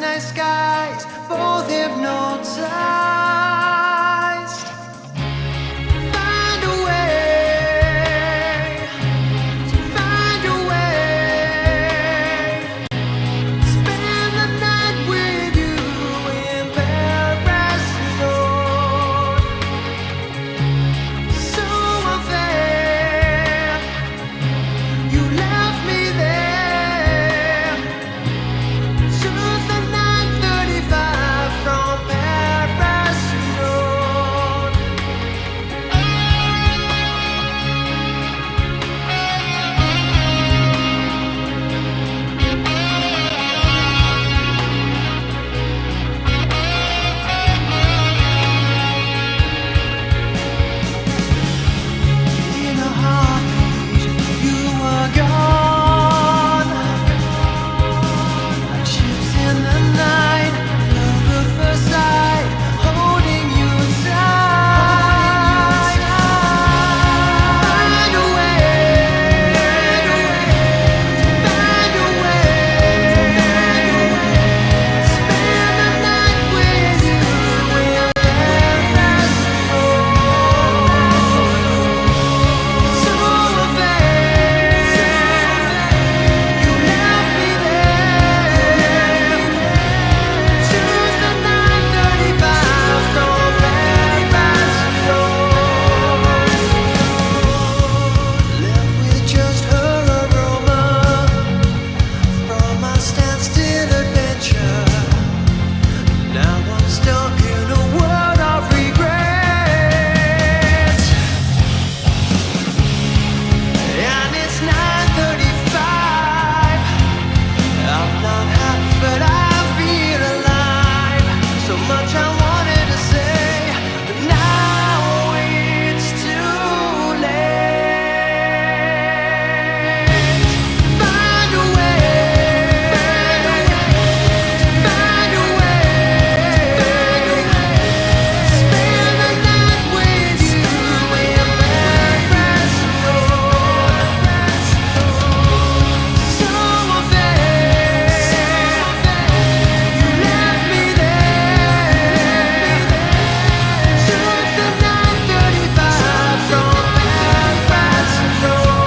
night skies, both hypnotized. Find a way, to find a way. Spend the night with you in Paris, Lord. So unfair, you left me there. Choose the 9:35 from Paris, Lord. In a heartbeat, you were gone. Like ships in the night, love at first sight, holding you tight. Find a way, find a way. Spend the night with you in Paris, so unfair, you left me there. Choose the 9:35 from Paris, left with just her aroma from my standstill adventure. Now I'm stuck in a world of regret. And it's 9:35. I'm not happy, but I feel alive. So much I wanted to say, but now it's too late. Find a way, find a way. Spend the night with you in Paris, Lord. So unfair, you left me there. Took the 9:35 from Paris, Lord.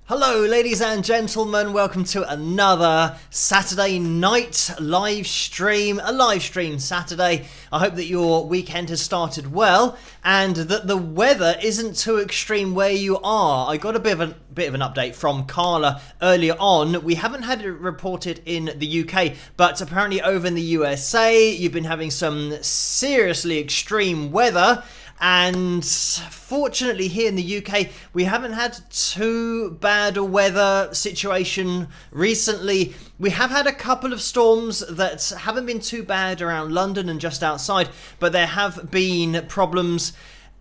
Hello ladies and gentlemen, welcome to another Saturday night live stream, a live stream Saturday. I hope that your weekend has started well and that the weather isn't too extreme where you are. I got a bit of an update from Carla earlier on. We haven't had it reported in the UK, but apparently over in the USA you've been having some seriously extreme weather. And fortunately here in the UK we haven't had too bad a weather situation recently. We have had a couple of storms that haven't been too bad around London and just outside, but there have been problems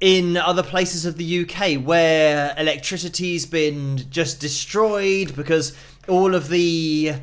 in other places of the UK where electricity's been just destroyed because all of the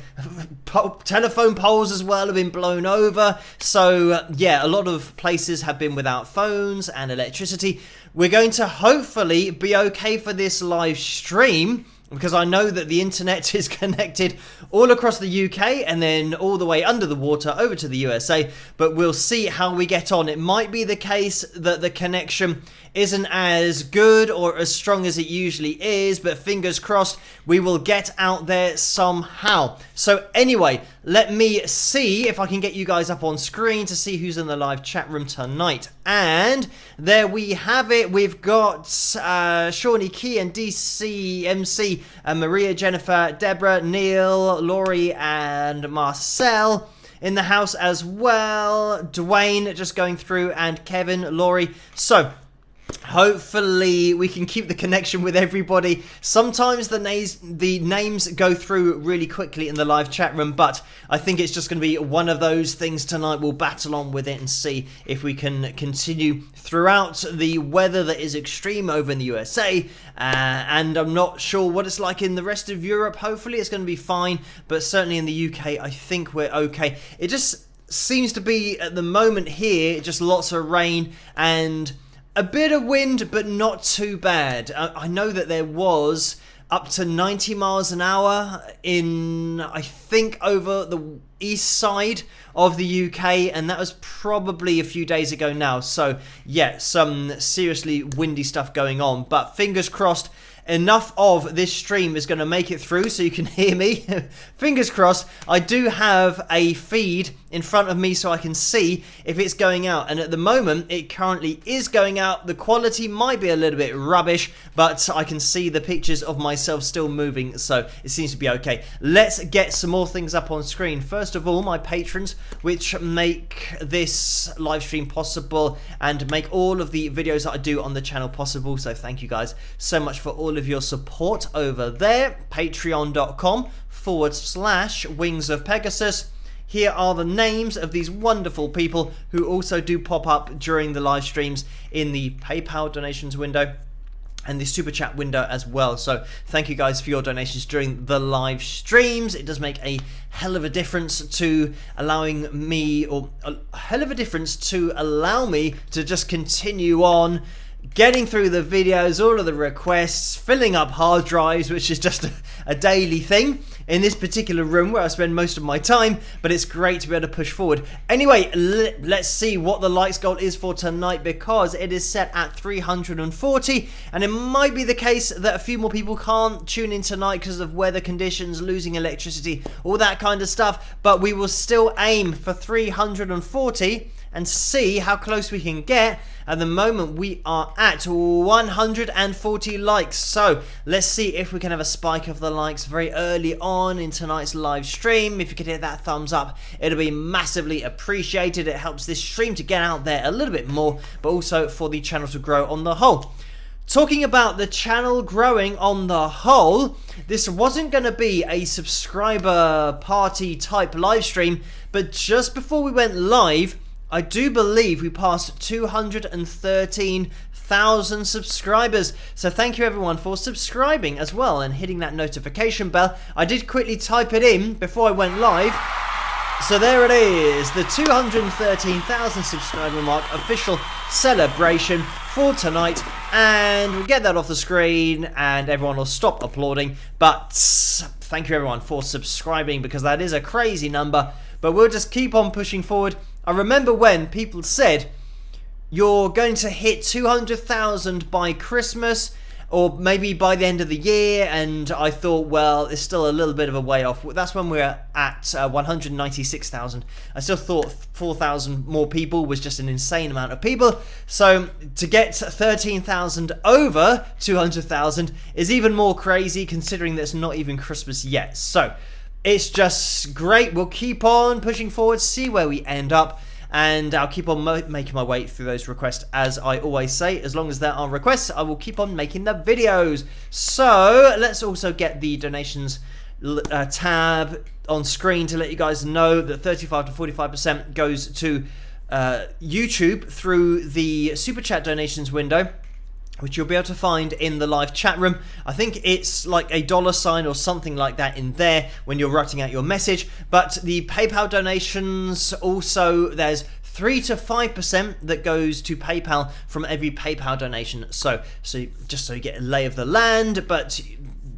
telephone poles as well have been blown over. So yeah, a lot of places have been without phones and electricity. We're going to hopefully be okay for this live stream because I know that the internet is connected all across the UK and then all the way under the water over to the USA, but we'll see how we get on. It might be the case that the connection isn't as good or as strong as it usually is, but fingers crossed we will get out there somehow. So anyway, let me see if I can get you guys up on screen to see who's in the live chat room tonight. And there we have it. We've got Shawnee Key and DCMC, Maria, Jennifer, Deborah, Neil, Laurie and Marcel in the house as well. Dwayne just going through, and Kevin, Laurie. So Hopefully we can keep the connection with everybody. Sometimes the names go through really quickly in the live chat room, but I think it's just going to be one of those things tonight. We'll battle on with it and see if we can continue throughout the weather that is extreme over in the USA. And I'm not sure what it's like in the rest of Europe. Hopefully it's going to be fine, but certainly in the UK, I think we're okay. It just seems to be, at the moment here, just lots of rain and a bit of wind, but not too bad. I know that there was up to 90 miles an hour in, I think, over the east side of the UK, and that was probably a few days ago now. So, yeah, some seriously windy stuff going on. But fingers crossed, enough of this stream is going to make it through so you can hear me. Fingers crossed. I do have a feed in front of me so I can see if it's going out, and at the moment it currently is going out. The quality might be a little bit rubbish, but I can see the pictures of myself still moving, so it seems to be okay. Let's get some more things up on screen. First of all, my patrons, which make this live stream possible and make all of the videos that I do on the channel possible, so thank you guys so much for all of your support over there. Patreon.com/Wings of Pegasus. Here are the names of these wonderful people who also do pop up during the live streams in the PayPal donations window and the super chat window as well. So thank you guys for your donations during the live streams. It does make a hell of a difference to allowing me, or a hell of a difference to allow me to just continue on getting through the videos, all of the requests, filling up hard drives, which is just a daily thing in this particular room where I spend most of my time, but it's great to be able to push forward. Anyway, let's see what the likes goal is for tonight, because it is set at 340, and it might be the case that a few more people can't tune in tonight because of weather conditions, losing electricity, all that kind of stuff, but we will still aim for 340 and see how close we can get. At the moment we are at 140 likes, so let's see if we can have a spike of the likes very early on in tonight's live stream. If you could hit that thumbs up, it'll be massively appreciated. It helps this stream to get out there a little bit more, but also for the channel to grow on the whole. Talking about the channel growing on the whole, this wasn't going to be a subscriber party type live stream, but just before we went live, I do believe we passed 213,000 subscribers. So thank you everyone for subscribing as well and hitting that notification bell. I did quickly type it in before I went live. So there it is, the 213,000 subscriber mark, official celebration for tonight. And we'll get that off the screen and everyone will stop applauding. But thank you everyone for subscribing, because that is a crazy number. But we'll just keep on pushing forward. I remember when people said you're going to hit 200,000 by Christmas or maybe by the end of the year, and I thought, well, it's still a little bit of a way off. That's when we're at 196,000. I still thought 4,000 more people was just an insane amount of people. So to get 13,000 over 200,000 is even more crazy, considering that it's not even Christmas yet. So it's just great. We'll keep on pushing forward, see where we end up, and I'll keep on making my way through those requests. As I always say, as long as there are requests, I will keep on making the videos. So let's also get the donations tab on screen to let you guys know that 35 to 45% goes to YouTube through the super chat donations window, which you'll be able to find in the live chat room. I think it's like a $sign or something like that in there when you're writing out your message. But the PayPal donations also, there's 3 to 5% that goes to PayPal from every PayPal donation. So just so you get a lay of the land, but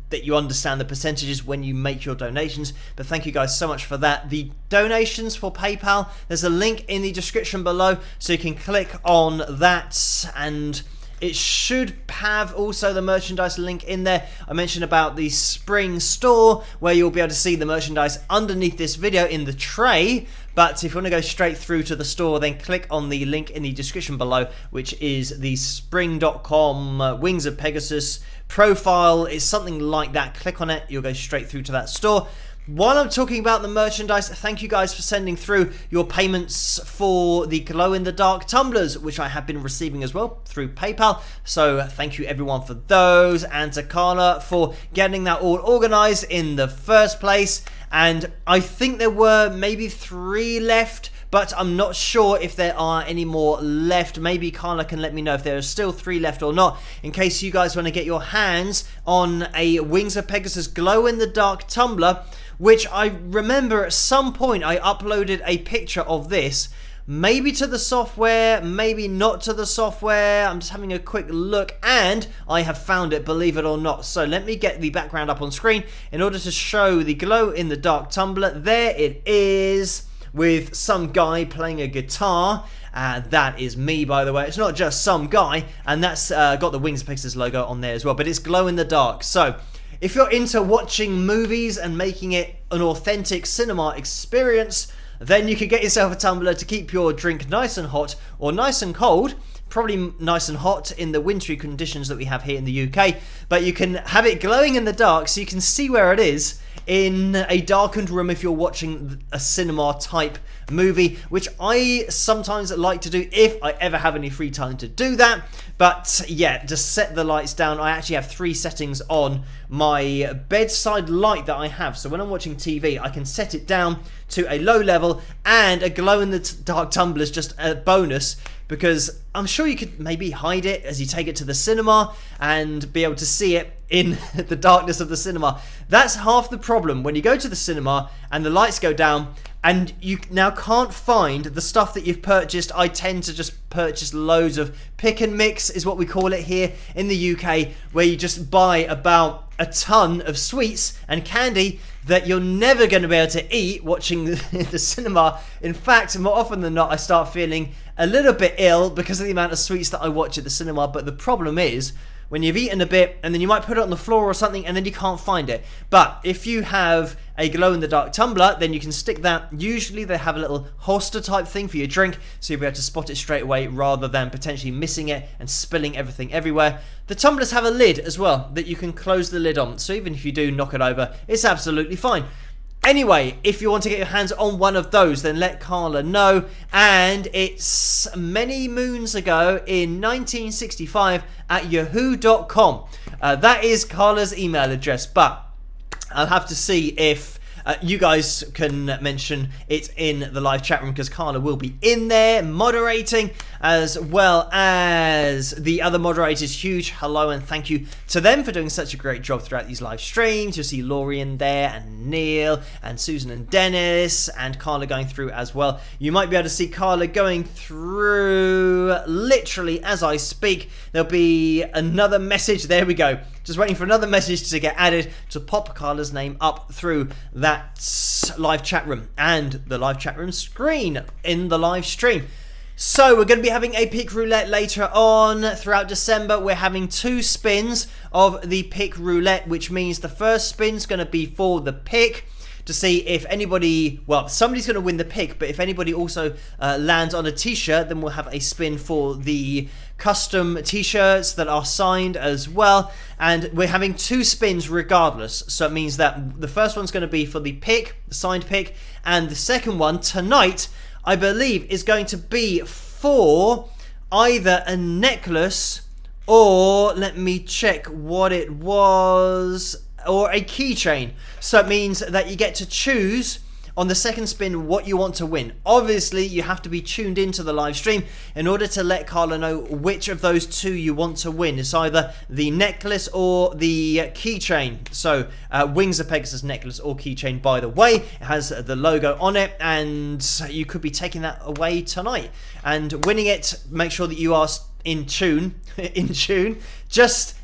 that you understand the percentages when you make your donations. But thank you guys so much for that. The donations for PayPal, there's a link in the description below, so you can click on that, and it should have also the merchandise link in there. I mentioned about the spring store where you'll be able to see the merchandise underneath this video in the tray. But if you want to go straight through to the store, then click on the link in the description below, which is the spring.com Wings of Pegasus profile. It's something like that. Click on it, you'll go straight through to that store. While I'm talking about the merchandise, thank you guys for sending through your payments for the glow-in-the-dark tumblers, which I have been receiving as well through PayPal. So thank you everyone for those, and to Carla for getting that all organised in the first place. And I think there were maybe 3 left, but I'm not sure if there are any more left. Maybe Carla can let me know if there are still 3 left or not, in case you guys want to get your hands on a Wings of Pegasus glow-in-the-dark tumbler, which I remember at some point I uploaded a picture of this, maybe to the software, maybe not to the software. I'm just having a quick look, and I have found it, believe it or not. So let me get the background up on screen in order to show the glow-in-the-dark tumbler. There it is, with some guy playing a guitar. That is me, by the way. It's not just some guy, and that's got the Wings of Pegasus logo on there as well, but it's glow in the dark. So if you're into watching movies and making it an authentic cinema experience, then you can get yourself a tumbler to keep your drink nice and hot or nice and cold. Probably nice and hot in the wintry conditions that we have here in the UK, but you can have it glowing in the dark so you can see where it is in a darkened room if you're watching a cinema type movie, which I sometimes like to do if I ever have any free time to do that. But yeah, just set the lights down. I actually have 3 settings on my bedside light that I have, so when I'm watching TV I can set it down to a low level, and a glow in the dark tumbler is just a bonus, because I'm sure you could maybe hide it as you take it to the cinema and be able to see it in the darkness of the cinema. That's half the problem when you go to the cinema and the lights go down and you now can't find the stuff that you've purchased. I tend to just purchase loads of pick and mix, is what we call it here in the UK, where you just buy about a ton of sweets and candy that you're never going to be able to eat watching the cinema. In fact, more often than not, I start feeling a little bit ill because of the amount of sweets that I watch at the cinema. But the problem is, when you've eaten a bit and then you might put it on the floor or something and then you can't find it. But if you have a glow-in-the-dark tumbler, then you can stick that. Usually they have a little holster type thing for your drink, so you'll be able to spot it straight away rather than potentially missing it and spilling everything everywhere. The tumblers have a lid as well that you can close the lid on, so even if you do knock it over, it's absolutely fine. Anyway, if you want to get your hands on one of those, then let Carla know. And it's many moons ago in 1965 at yahoo.com. That is Carla's email address, but I'll have to see if you guys can mention it in the live chat room, because Carla will be in there moderating, as well as the other moderators. Huge hello and thank you to them for doing such a great job throughout these live streams. You'll see Laurie in there, and Neil, and Susan, and Dennis, and Carla going through as well. You might be able to see Carla going through literally as I speak. There'll be another message. There we go. Just waiting for another message to get added to pop Carla's name up through that live chat room and the live chat room screen in the live stream. So we're going to be having a pick roulette later on throughout December. We're having 2 spins of the pick roulette, which means the first spin's going to be for the pick, to see if anybody, well, somebody's going to win the pick, but if anybody also lands on a t-shirt, then we'll have a spin for the custom t-shirts that are signed as well. And we're having 2 spins regardless, so it means that the first one's going to be for the pick, the signed pick, and the second one tonight, I believe, is going to be for either a necklace or, let me check what it was, or a keychain. So it means that you get to choose on the second spin what you want to win. Obviously, you have to be tuned into the live stream in order to let Carla know which of those 2 you want to win. It's either the necklace or the keychain. So, Wings of Pegasus necklace or keychain, by the way. It has the logo on it, and you could be taking that away tonight and winning it. Make sure that you are in tune. Just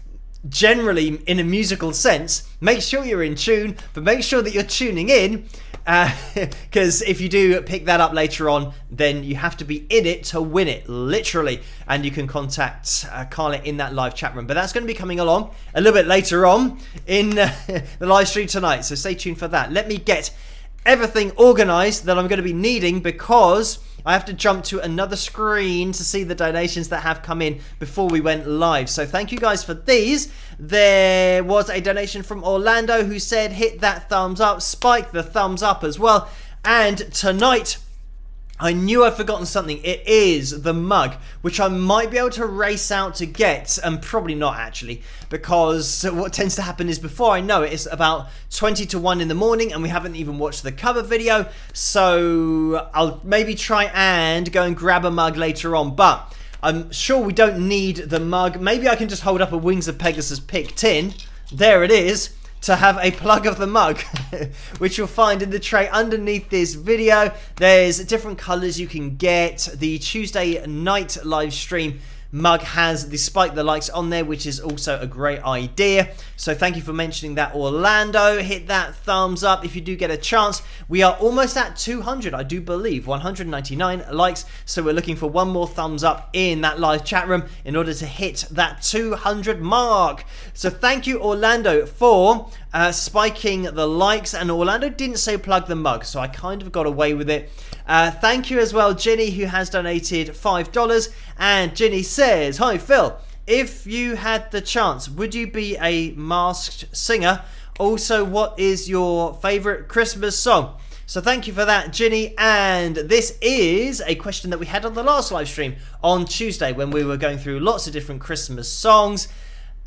generally in a musical sense, make sure you're in tune, but make sure that you're tuning in, because if you do pick that up later on, then you have to be in it to win it, literally. And you can contact Carla in that live chat room, but that's going to be coming along a little bit later on in the live stream tonight, so stay tuned for that. Let me get everything organized that I'm going to be needing, because I have to jump to another screen to see the donations that have come in before we went live. So thank you guys for these. There was a donation from Orlando who said hit that thumbs up, Spike the thumbs up as well. And tonight, I knew I'd forgotten something. It is the mug, which I might be able to race out to get, and probably not actually, because what tends to happen is before I know it, it's about 20 to 1 in the morning and we haven't even watched the cover video, so I'll maybe try and go and grab a mug later on, but I'm sure we don't need the mug. Maybe I can just hold up a Wings of Pegasus pick tin. There it is. To have a plug of the mug, which you'll find in the tray underneath this video. There's different colours you can get. The Tuesday night live stream mug has the Spike the Likes on there, which is also a great idea. So thank you for mentioning that, Orlando. Hit that thumbs up if you do get a chance. We are almost at 200, I do believe, 199 likes. So we're looking for one more thumbs up in that live chat room in order to hit that 200 mark. So thank you, Orlando, for spiking the likes. And Orlando didn't say plug the mug, so I kind of got away with it. Thank you as well, Ginny, who has donated $5. And Ginny says, hi, Phil. If you had the chance, would you be a masked singer? Also, what is your favourite Christmas song? So thank you for that, Ginny. And this is a question that we had on the last live stream on Tuesday when we were going through lots of different Christmas songs.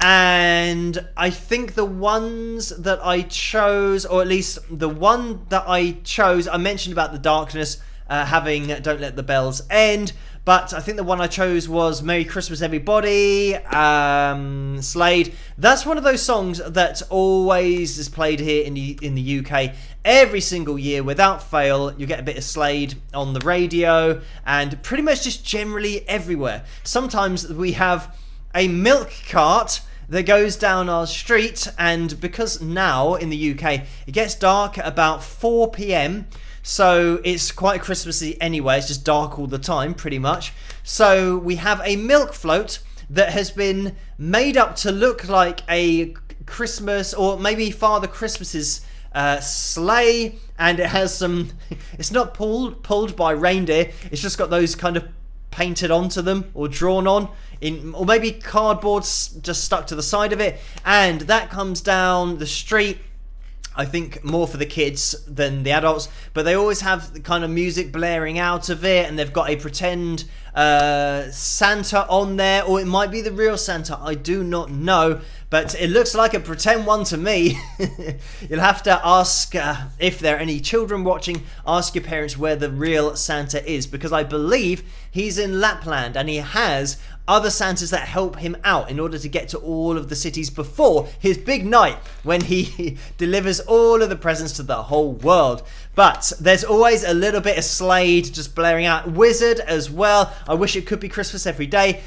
And I think the ones that I chose, or at least the one that I chose, I mentioned about the darkness having Don't Let the Bells End. But I think the one I chose was Merry Christmas Everybody, Slade. That's one of those songs that always is played here in the UK. Every single year, without fail, you get a bit of Slade on the radio and pretty much just generally everywhere. Sometimes we have a milk cart that goes down our street, and because now in the UK it gets dark at about 4 p.m, so it's quite Christmassy anyway. It's just dark all the time pretty much. So we have a milk float that has been made up to look like a Christmas, or maybe Father Christmas's sleigh, and it has some it's not pulled by reindeer, it's just got those kind of painted onto them or drawn on, or maybe cardboard just stuck to the side of it, and that comes down the street. I think more for the kids than the adults, but they always have the kind of music blaring out of it, and they've got a pretend Santa on there, or it might be the real Santa, I do not know, but it looks like a pretend one to me. You'll have to ask, if there are any children watching, ask your parents where the real Santa is, because I believe he's in Lapland and he has other Santas that help him out in order to get to all of the cities before his big night when he delivers all of the presents to the whole world. But there's always a little bit of Slade just blaring out. Wizard as well. I wish it could be Christmas every day.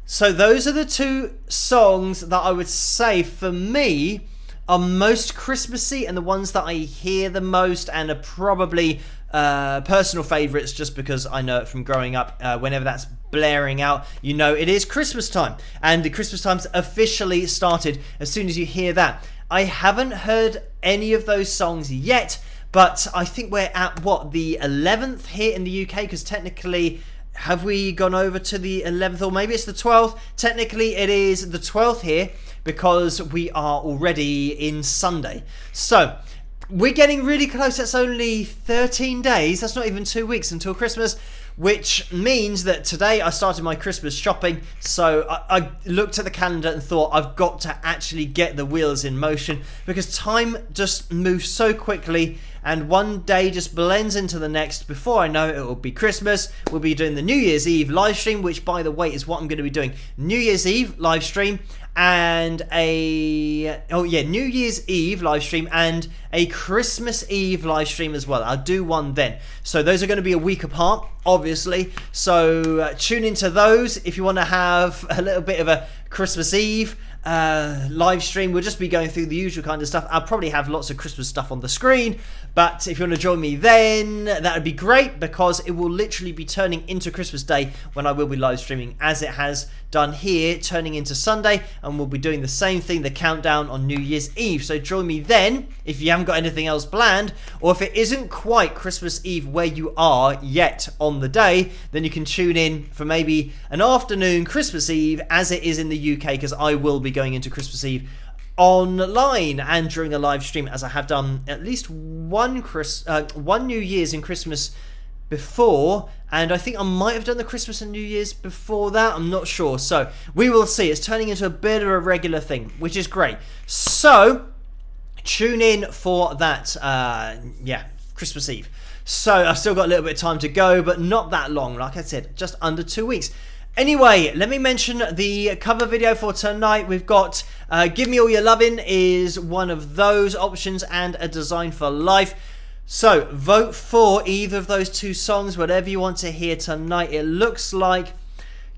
So those are the two songs that I would say for me are most Christmassy and the ones that I hear the most, and are probably personal favourites just because I know it from growing up. Whenever that's blaring out, you know it is Christmas time, and the Christmas time's officially started as soon as you hear that. I haven't heard any of those songs yet, but I think we're at what, the 11th here in the UK, because technically, have we gone over to the 11th, or maybe it's the 12th? Technically it is the 12th here because we are already in Sunday. So we're getting really close. That's only 13 days. That's not even 2 weeks until Christmas, which means that today I started my Christmas shopping. So I looked at the calendar and thought, I've got to actually get the wheels in motion, because time just moves so quickly and one day just blends into the next. Before I know it, it will be Christmas. We'll be doing the New Year's Eve live stream, which by the way is what I'm going to be doing. New Year's Eve live stream and New Year's Eve live stream and a Christmas Eve live stream as well. I'll do one then. So those are going to be a week apart, obviously. So tune into those if you want to have a little bit of a Christmas Eve live stream. We'll just be going through the usual kind of stuff. I'll probably have lots of Christmas stuff on the screen, but if you want to join me then, that would be great, because it will literally be turning into Christmas Day when I will be live streaming, as it has done here, turning into Sunday, and we'll be doing the same thing, the countdown on New Year's Eve. So join me then if you haven't got anything else planned, or if it isn't quite Christmas Eve where you are yet on the day, then you can tune in for maybe an afternoon Christmas Eve as it is in the UK, because I will be going into Christmas Eve online and during a live stream, as I have done at least one New Year's and Christmas before, and I think I might have done the Christmas and New Year's before that, I'm not sure. So we will see. It's turning into a bit of a regular thing, which is great. So tune in for that Christmas Eve. So I've still got a little bit of time to go, but not that long. Like I said, just under 2 weeks. Anyway, let me mention the cover video for tonight. We've got Give Me All Your Lovin' is one of those options, and A Design for Life. So vote for either of those two songs, whatever you want to hear tonight. It looks like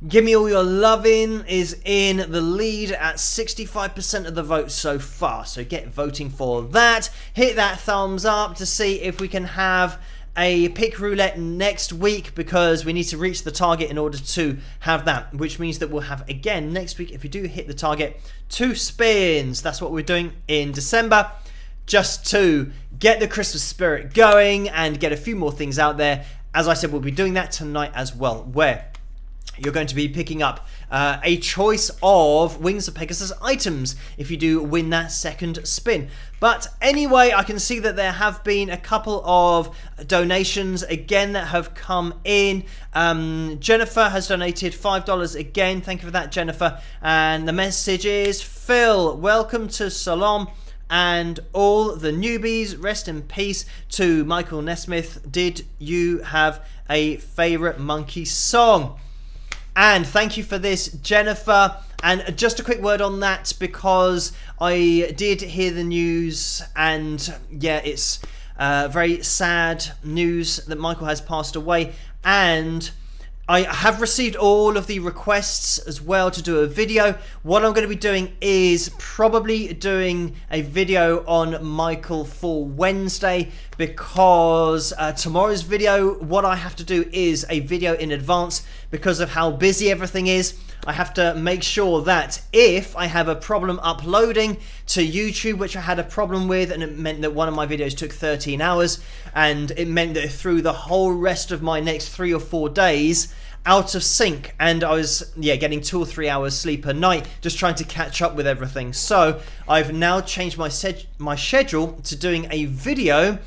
Give Me All Your Lovin' is in the lead at 65% of the votes so far. So get voting for that. Hit that thumbs up to see if we can have a pick roulette next week, because we need to reach the target in order to have that, which means that we'll have again next week, if you do hit the target, 2 spins. That's what we're doing in December, just to get the Christmas spirit going and get a few more things out there. As I said, we'll be doing that tonight as well, where you're going to be picking up a choice of Wings of Pegasus items if you do win that second spin. But anyway, I can see that there have been a couple of donations again that have come in. Jennifer has donated $5 again. Thank you for that, Jennifer. And the message is, Phil, welcome to Salon. And all the newbies, rest in peace to Michael Nesmith. Did you have a favourite Monkey song? And thank you for this, Jennifer. And just a quick word on that, because I did hear the news, and yeah, it's very sad news that Michael has passed away. And I have received all of the requests as well to do a video. What I'm going to be doing is probably doing a video on Michael for Wednesday, because tomorrow's video, what I have to do is a video in advance because of how busy everything is. I have to make sure that if I have a problem uploading to YouTube, which I had a problem with, and it meant that one of my videos took 13 hours, and it meant that it threw the whole rest of my next 3 or 4 days out of sync, and I was getting 2 or 3 hours sleep a night just trying to catch up with everything. So I've now changed my schedule to doing a video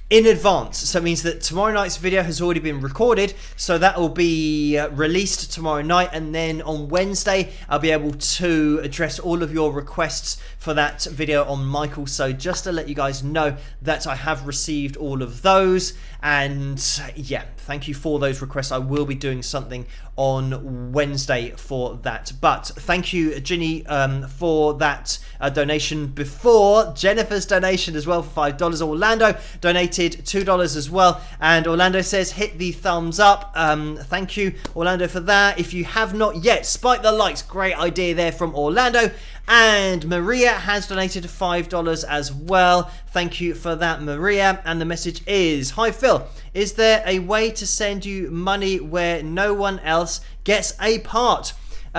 in advance. So it means that tomorrow night's video has already been recorded, so that will be released tomorrow night, and then on Wednesday I'll be able to address all of your requests for that video on Michael. So just to let you guys know that I have received all of those, and yeah, thank you for those requests. I will be doing something on Wednesday for that. But thank you, Ginny, for that donation before. Jennifer's donation as well for $5. Orlando donated $2 as well, and Orlando says hit the thumbs up. Thank you, Orlando, for that. If you have not yet, spike the likes. Great idea there from Orlando. And Maria has donated $5 as well. Thank you for that, Maria. And the message is, hi Phil, is there a way to send you money where no one else gets a part?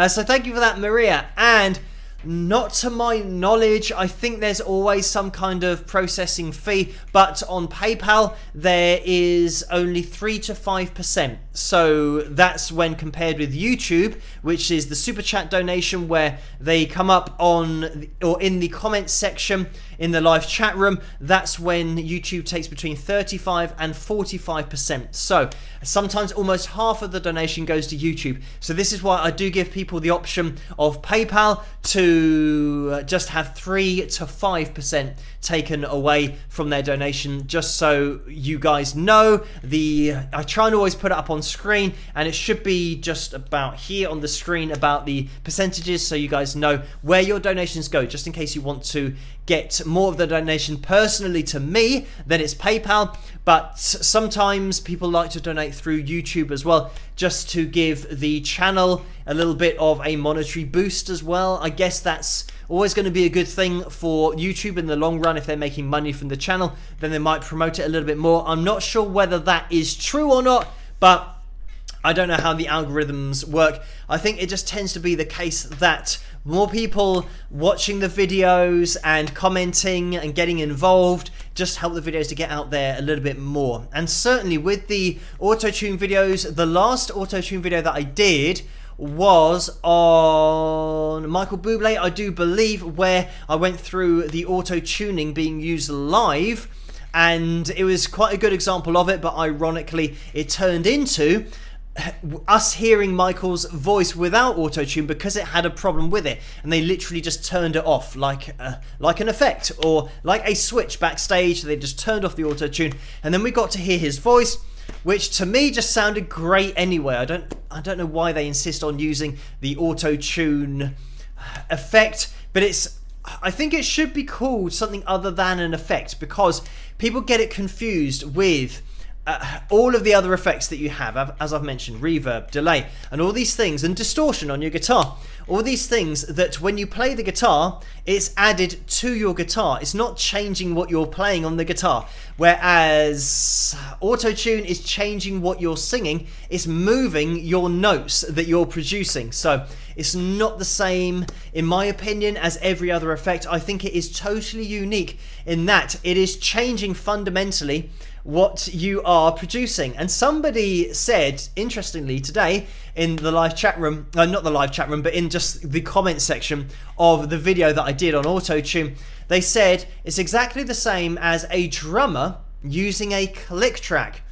So thank you for that, Maria. And not to my knowledge, I think there's always some kind of processing fee, but on PayPal there is only 3 to 5%. So that's when compared with YouTube, which is the super chat donation, where they come up on or in the comments section in the live chat room. That's when YouTube takes between 35 and 45%. So sometimes almost half of the donation goes to YouTube. So this is why I do give people the option of PayPal to just have 3 to 5% taken away from their donation, just so you guys know. I try and always put it up on on screen, and it should be just about here on the screen about the percentages, so you guys know where your donations go, just in case you want to get more of the donation personally to me, then it's PayPal. But sometimes people like to donate through YouTube as well, just to give the channel a little bit of a monetary boost as well. I guess that's always going to be a good thing for YouTube in the long run. If they're making money from the channel, then they might promote it a little bit more. I'm not sure whether that is true or not, but I don't know how the algorithms work. I think it just tends to be the case that more people watching the videos and commenting and getting involved just help the videos to get out there a little bit more. And certainly with the auto-tune videos, the last auto-tune video that I did was on Michael Bublé, I do believe, where I went through the auto-tuning being used live, and it was quite a good example of it, but ironically it turned into us hearing Michael's voice without auto-tune because it had a problem with it, and they literally just turned it off like an effect or like a switch backstage. They just turned off the auto-tune, and then we got to hear his voice, which to me just sounded great anyway. I don't know why they insist on using the auto-tune effect, but I think it should be called something other than an effect, because people get it confused with all of the other effects that you have, as I've mentioned, reverb, delay, and all these things, and distortion on your guitar. All these things that when you play the guitar, it's added to your guitar. It's not changing what you're playing on the guitar. Whereas auto-tune is changing what you're singing. It's moving your notes that you're producing. So it's not the same, in my opinion, as every other effect. I think it is totally unique in that it is changing fundamentally what you are producing. And somebody said, interestingly, today in the live chat room, not the live chat room, but in just the comment section of the video that I did on auto-tune, they said it's exactly the same as a drummer using a click track.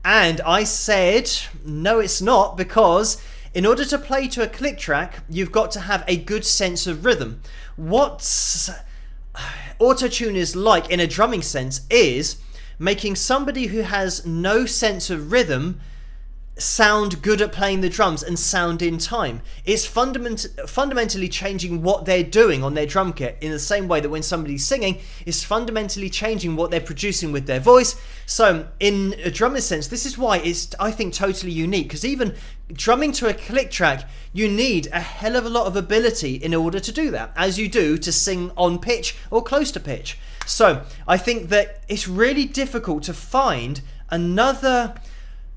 And I said, no, it's not, because in order to play to a click track, you've got to have a good sense of rhythm. What auto-tune is like in a drumming sense is making somebody who has no sense of rhythm sound good at playing the drums and sound in time. It's fundamentally changing what they're doing on their drum kit, in the same way that when somebody's singing, it's fundamentally changing what they're producing with their voice. So in a drumming sense, this is why it's, I think, totally unique, because even drumming to a click track, you need a hell of a lot of ability in order to do that, as you do to sing on pitch or close to pitch. So I think that it's really difficult to find another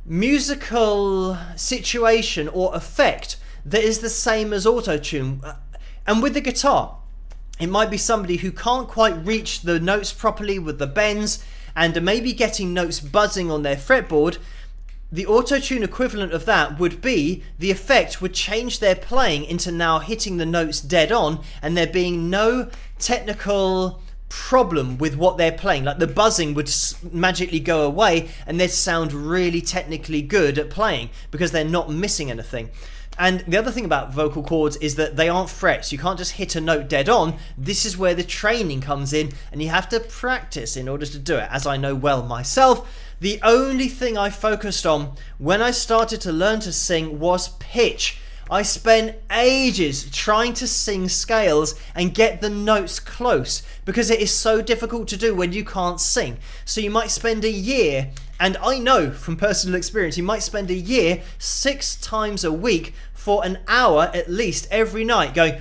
musical situation or effect that is the same as auto-tune. And with the guitar, it might be somebody who can't quite reach the notes properly with the bends and are maybe getting notes buzzing on their fretboard. The auto-tune equivalent of that would be the effect would change their playing into now hitting the notes dead on, and there being no technical problem with what they're playing. Like the buzzing would magically go away and they'd sound really technically good at playing because they're not missing anything. And the other thing about vocal cords is that they aren't frets. You can't just hit a note dead on. This is where the training comes in, and you have to practice in order to do it, as I know well myself. The only thing I focused on when I started to learn to sing was pitch. I spent ages trying to sing scales and get the notes close, because it is so difficult to do when you can't sing. So you might spend a year, and I know from personal experience, you might spend a year 6 times a week for an hour at least every night going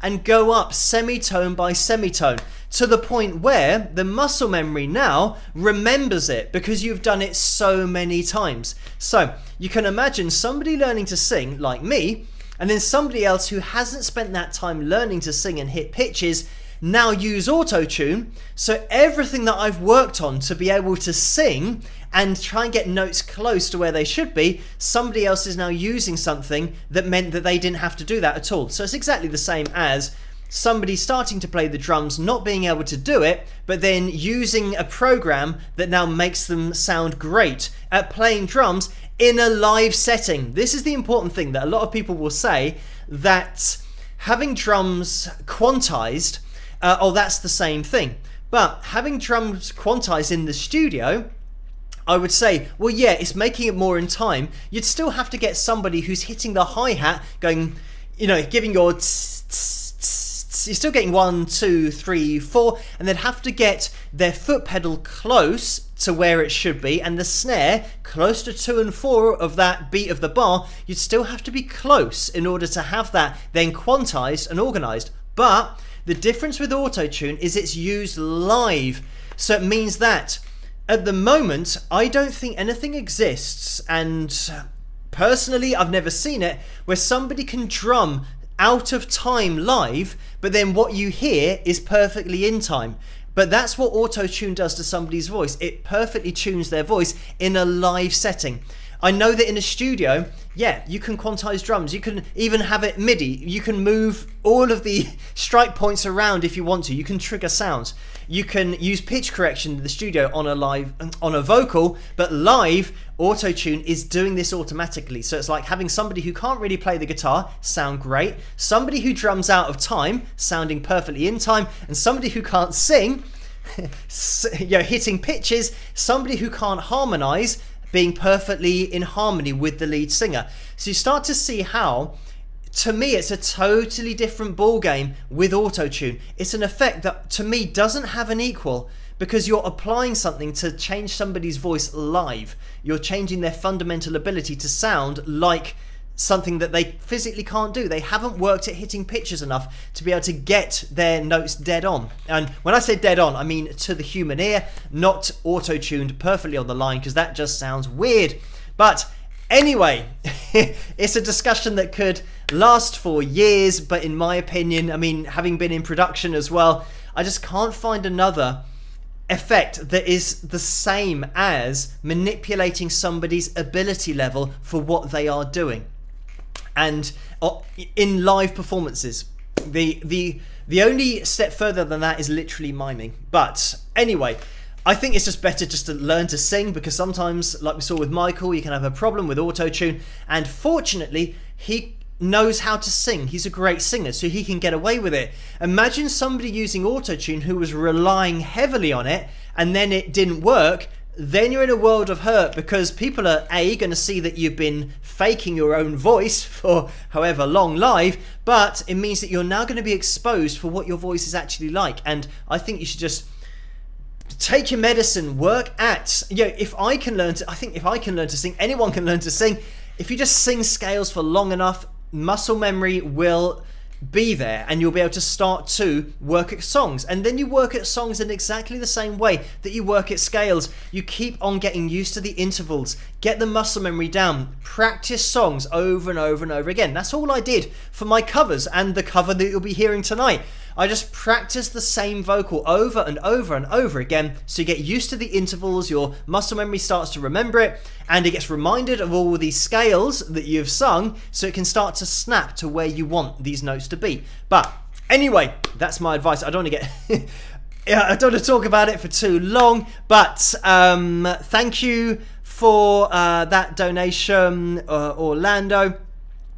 and go up semitone by semitone, to the point where the muscle memory now remembers it because you've done it so many times. So you can imagine somebody learning to sing like me, and then somebody else who hasn't spent that time learning to sing and hit pitches now use auto-tune. So everything that I've worked on to be able to sing and try and get notes close to where they should be, somebody else is now using something that meant that they didn't have to do that at all. So it's exactly the same as somebody starting to play the drums, not being able to do it, but then using a program that now makes them sound great at playing drums in a live setting. This is the important thing, that a lot of people will say that having drums quantized that's the same thing. But having drums quantized in the studio, I would say, well, yeah, it's making it more in time. You'd still have to get somebody who's hitting the hi-hat, going, giving your you're still getting 1, 2, 3, 4, and they'd have to get their foot pedal close to where it should be, and the snare close to 2 and 4 of that beat of the bar. You'd still have to be close in order to have that then quantized and organized. But the difference with auto-tune is it's used live, so it means that at the moment I don't think anything exists, and personally I've never seen it, where somebody can drum out of time live, but then what you hear is perfectly in time. But that's what auto-tune does to somebody's voice. It perfectly tunes their voice in a live setting. I know that in a studio, yeah, you can quantize drums. You can even have it MIDI. You can move all of the strike points around if you want to. You can trigger sounds. You can use pitch correction in the studio on a vocal, but live, auto-tune is doing this automatically. So it's like having somebody who can't really play the guitar sound great, somebody who drums out of time sounding perfectly in time, and somebody who can't sing hitting pitches, somebody who can't harmonize being perfectly in harmony with the lead singer. So you start to see how, to me, it's a totally different ball game with auto-tune. It's an effect that to me doesn't have an equal, because you're applying something to change somebody's voice live. You're changing their fundamental ability to sound like something that they physically can't do. They haven't worked at hitting pitches enough to be able to get their notes dead on. And when I say dead on, I mean to the human ear, not auto-tuned perfectly on the line, because that just sounds weird. But anyway, it's a discussion that could last for years, but in my opinion, I mean, having been in production as well, I just can't find another effect that is the same as manipulating somebody's ability level for what they are doing. And in live performances, the only step further than that is literally miming. But anyway, I think it's just better just to learn to sing, because sometimes, like we saw with Michael, you can have a problem with auto-tune, and fortunately he knows how to sing. He's a great singer, so he can get away with it. Imagine somebody using auto-tune who was relying heavily on it and then it didn't work. Then you're in a world of hurt, because people are going to see that you've been faking your own voice for however long live, but it means that you're now going to be exposed for what your voice is actually like. And I think you should just take your medicine, work at, if I can learn to sing, anyone can learn to sing. If you just sing scales for long enough, muscle memory will be there, and you'll be able to start to work at songs. And then you work at songs in exactly the same way that you work at scales. You keep on getting used to the intervals, get the muscle memory down, practice songs over and over and over again. That's all I did for my covers and the cover that you'll be hearing tonight. I just practiced the same vocal over and over and over again, so you get used to the intervals, your muscle memory starts to remember it, and it gets reminded of all these scales that you've sung, so it can start to snap to where you want these notes to be. But anyway, that's my advice. I don't want to get I don't want to talk about it for too long, but thank you for that donation, Orlando.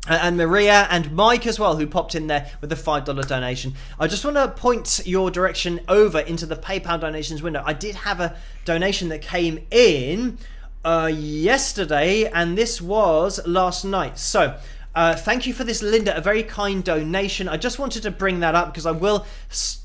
And Maria and Mike as well, who popped in there with the $5 donation. I just want to point your direction over into the PayPal donations window. I did have a donation that came in yesterday, and this was last night. So thank you for this, Linda, a very kind donation. I just wanted to bring that up because I will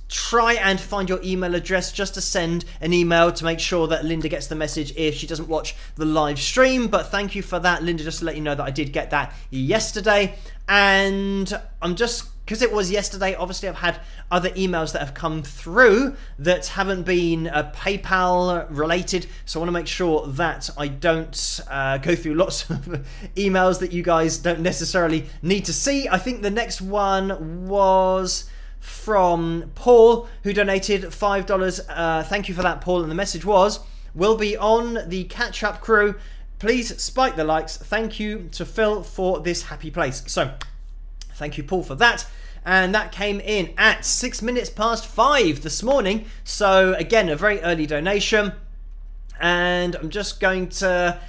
try and find your email address just to send an email to make sure that Linda gets the message if she doesn't watch the live stream. But thank you for that, Linda, just to let you know that I did get that yesterday. And I'm just, because it was yesterday, obviously I've had other emails that have come through that haven't been PayPal related, so I want to make sure that I don't go through lots of emails that you guys don't necessarily need to see. I think the next one was from Paul, who donated $5. Thank you for that, Paul. And the message was, we'll be on the catch-up crew. Please spike the likes. Thank you to Phil for this happy place. So thank you, Paul, for that. And that came in at 5:06 this morning. So again, a very early donation. And I'm just going to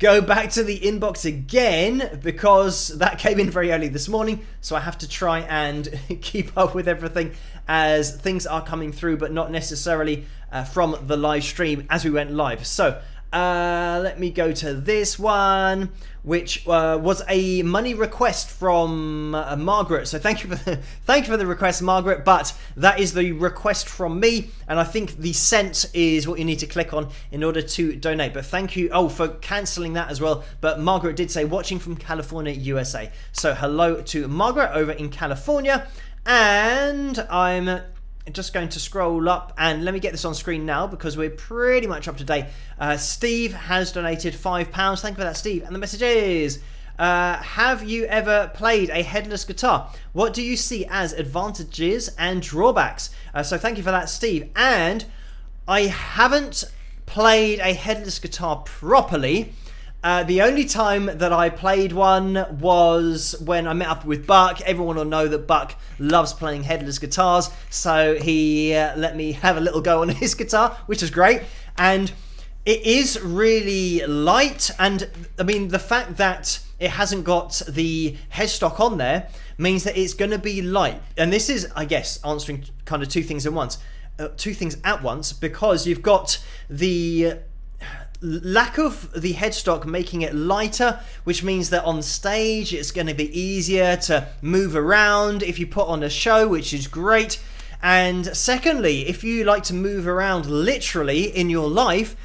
go back to the inbox again because that came in very early this morning. So I have to try and keep up with everything as things are coming through, but not necessarily from the live stream as we went live. So let me go to this one, which was a money request from Margaret. So thank you for the request, Margaret. But that is the request from me, and I think the cent is what you need to click on in order to donate. But thank you for cancelling that as well. But Margaret did say watching from California, USA. So hello to Margaret over in California, and I'm just going to scroll up and let me get this on screen now because we're pretty much up to date. Steve has donated £5. Thank you for that, Steve. And the message is, have you ever played a headless guitar? What do you see as advantages and drawbacks? So thank you for that, Steve. And I haven't played a headless guitar properly. The only time that I played one was when I met up with Buck. Everyone will know that Buck loves playing headless guitars, so he let me have a little go on his guitar, which is great. And it is really light, and I mean the fact that it hasn't got the headstock on there means that it's going to be light. And this is, I guess, answering kind of two things at once, because you've got the lack of the headstock making it lighter, which means that on stage it's going to be easier to move around if you put on a show, which is great. And secondly, if you like to move around literally in your life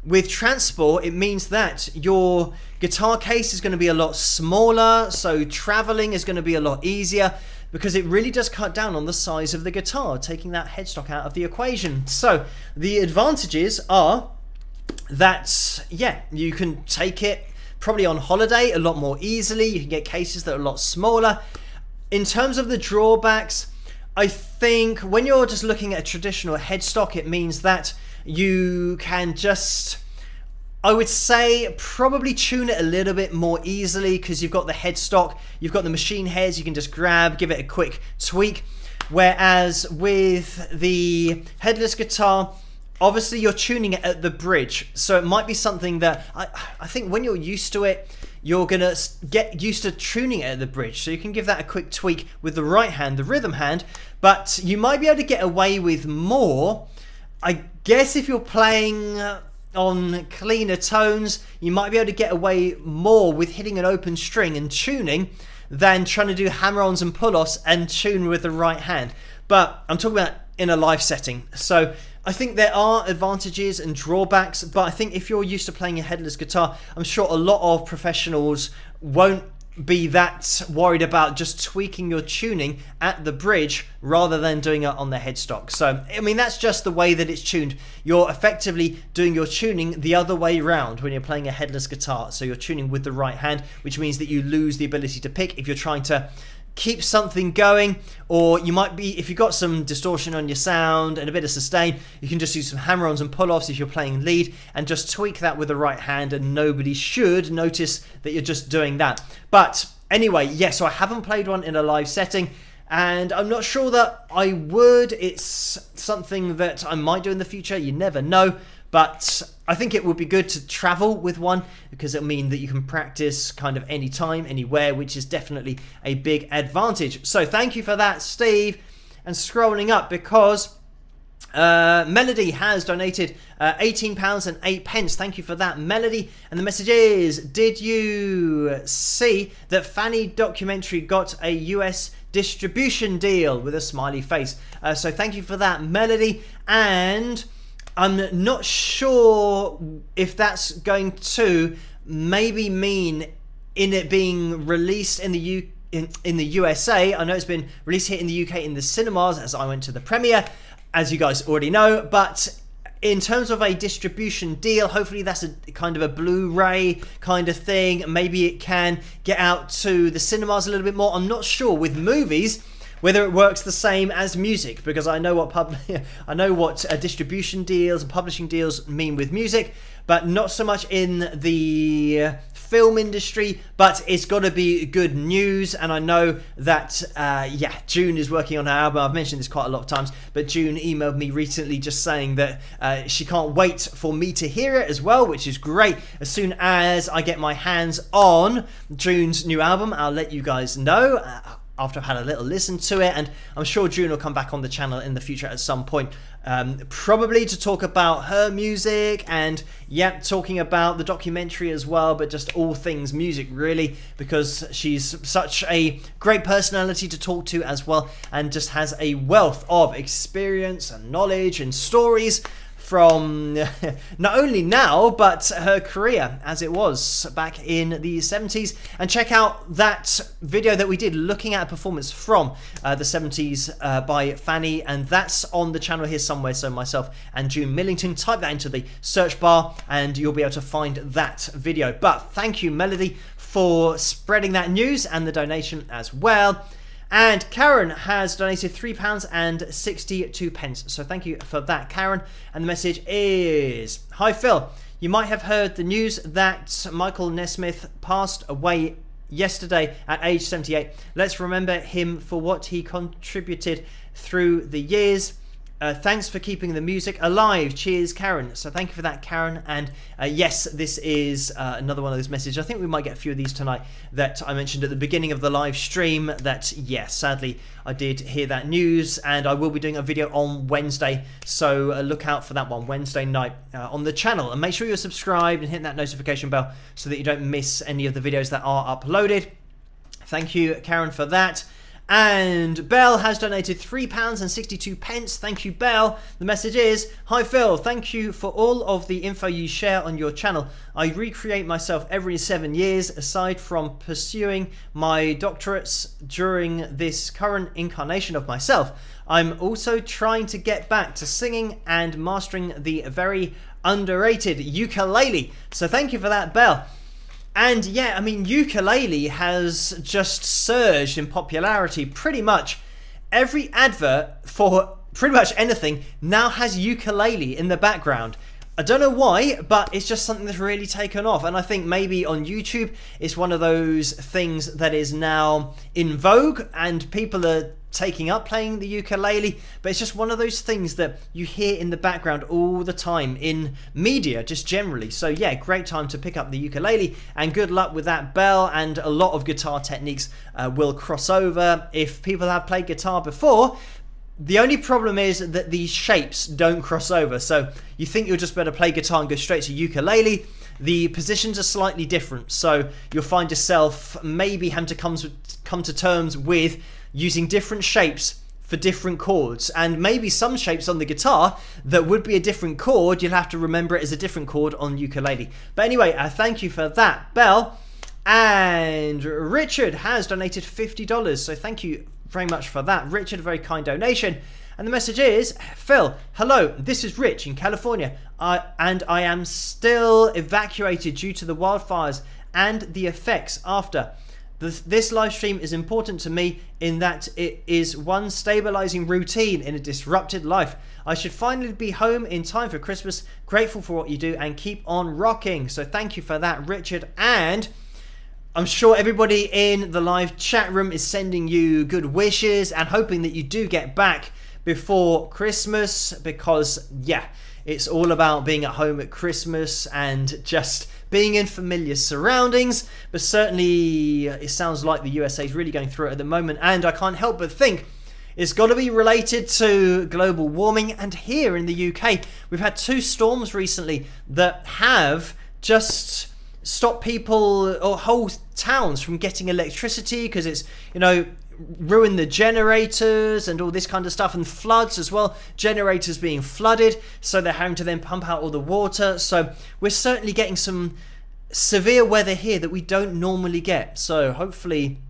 with transport, it means that your guitar case is going to be a lot smaller, so traveling is going to be a lot easier because it really does cut down on the size of the guitar, taking that headstock out of the equation. So the advantages are that, yeah, you can take it probably on holiday a lot more easily. You can get cases that are a lot smaller. In terms of the drawbacks, I think when you're just looking at a traditional headstock, it means that you can just, I would say, probably tune it a little bit more easily because you've got the headstock, you've got the machine heads, you can just grab, give it a quick tweak. Whereas with the headless guitar, obviously you're tuning it at the bridge, so it might be something that I think when you're used to it, you're gonna get used to tuning it at the bridge, so you can give that a quick tweak with the right hand, the rhythm hand, but you might be able to get away with more. I guess if you're playing on cleaner tones, you might be able to get away more with hitting an open string and tuning than trying to do hammer-ons and pull-offs and tune with the right hand. But I'm talking about in a live setting, so I think there are advantages and drawbacks, but I think if you're used to playing a headless guitar, I'm sure a lot of professionals won't be that worried about just tweaking your tuning at the bridge rather than doing it on the headstock. So, I mean, that's just the way that it's tuned. You're effectively doing your tuning the other way around when you're playing a headless guitar. So you're tuning with the right hand, which means that you lose the ability to pick if you're trying to keep something going, or you might be, if you've got some distortion on your sound and a bit of sustain, you can just use some hammer-ons and pull-offs if you're playing lead and just tweak that with the right hand, and nobody should notice that you're just doing that. But anyway, yeah, so I haven't played one in a live setting, and I'm not sure that I would. It's something that I might do in the future, you never know. But I think it would be good to travel with one because it'll mean that you can practice kind of anytime, anywhere, which is definitely a big advantage. So thank you for that, Steve. And scrolling up because Melody has donated £18.08. Thank you for that, Melody. And the message is, did you see that Fanny documentary got a US distribution deal, with a smiley face? So thank you for that, Melody. And I'm not sure if that's going to maybe mean in it being released in the USA. I know it's been released here in the UK in the cinemas as I went to the premiere, as you guys already know. But in terms of a distribution deal, hopefully that's a kind of a Blu-ray kind of thing. Maybe it can get out to the cinemas a little bit more. I'm not sure with movies whether it works the same as music, because I know what distribution deals and publishing deals mean with music, but not so much in the film industry, but it's got to be good news. And I know that, June is working on her album. I've mentioned this quite a lot of times, but June emailed me recently just saying that she can't wait for me to hear it as well, which is great. As soon as I get my hands on June's new album, I'll let you guys know. After I've had a little listen to it, and I'm sure June will come back on the channel in the future at some point, probably to talk about her music and talking about the documentary as well, but just all things music really, because she's such a great personality to talk to as well, and just has a wealth of experience and knowledge and stories from not only now, but her career as it was back in the 70s. And check out that video that we did looking at a performance from the 70s by Fanny, and that's on the channel here somewhere. So myself and June Millington, type that into the search bar and you'll be able to find that video. But thank you, Melody, for spreading that news and the donation as well. And Karen has donated £3.62. So thank you for that, Karen. And the message is, hi Phil, you might have heard the news that Michael Nesmith passed away yesterday at age 78. Let's remember him for what he contributed through the years. Thanks for keeping the music alive. Cheers, Karen. So thank you for that, Karen. And yes, this is another one of those messages. I think we might get a few of these tonight that I mentioned at the beginning of the live stream that, yes, sadly, I did hear that news, and I will be doing a video on Wednesday. So look out for that one, Wednesday night on the channel. And make sure you're subscribed and hit that notification bell so that you don't miss any of the videos that are uploaded. Thank you, Karen, for that. And Belle has donated £3.62. Thank you, Belle. The message is, hi Phil, thank you for all of the info you share on your channel. I recreate myself every 7 years. Aside from pursuing my doctorates during this current incarnation of myself, I'm also trying to get back to singing and mastering the very underrated ukulele. So thank you for that, Belle. And yeah, I mean, ukulele has just surged in popularity. Pretty much every advert for pretty much anything now has ukulele in the background. I don't know why, but it's just something that's really taken off. And I think maybe on YouTube, it's one of those things that is now in vogue and people are taking up playing the ukulele, but it's just one of those things that you hear in the background all the time in media, just generally. So yeah, great time to pick up the ukulele, and good luck with that, Belle. And a lot of guitar techniques will cross over if people have played guitar before. The only problem is that the shapes don't cross over. So you think you'll just better play guitar and go straight to ukulele. The positions are slightly different, so you'll find yourself maybe having to come to terms with using different shapes for different chords, and maybe some shapes on the guitar that would be a different chord, you'll have to remember it as a different chord on ukulele. But anyway, thank you for that, Belle. And Richard has donated $50, so thank you very much for that, Richard. A very kind donation. And the message is, Phil, hello, this is Rich in California, and I am still evacuated due to the wildfires and the effects after. This live stream is important to me in that it is one stabilizing routine in a disrupted life. I should finally be home in time for Christmas. Grateful for what you do and keep on rocking. So thank you for that, Richard. And I'm sure everybody in the live chat room is sending you good wishes and hoping that you do get back before Christmas, because yeah, it's all about being at home at Christmas and just being in familiar surroundings. But certainly it sounds like the USA is really going through it at the moment, and I can't help but think it's got to be related to global warming. And here in the UK, we've had 2 storms recently that have just stopped people or whole towns from getting electricity because it's, ruin the generators and all this kind of stuff, and floods as well, generators being flooded, so they're having to then pump out all the water. So we're certainly getting some severe weather here that we don't normally get. So hopefully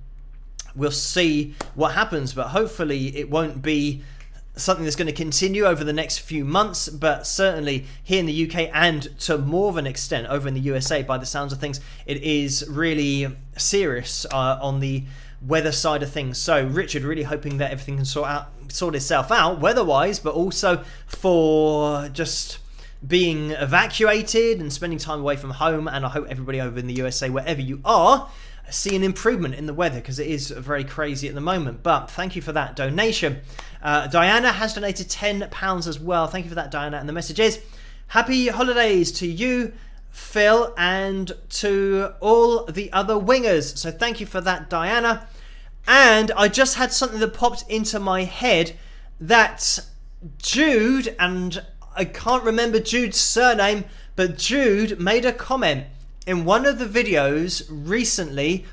we'll see what happens, but hopefully it won't be something that's going to continue over the next few months. But certainly here in the UK, and to more of an extent over in the USA, by the sounds of things, it is really serious on the weather side of things. So Richard, really hoping that everything can sort itself out weather-wise, but also for just being evacuated and spending time away from home, and I hope everybody over in the USA, wherever you are, see an improvement in the weather, because it is very crazy at the moment. But thank you for that donation. Diana has donated £10 as well. Thank you for that, Diana. And the message is, happy holidays to you, Phil, and to all the other wingers. So thank you for that, Diana. And I just had something that popped into my head, that Jude, and I can't remember Jude's surname, but Jude made a comment in one of the videos recently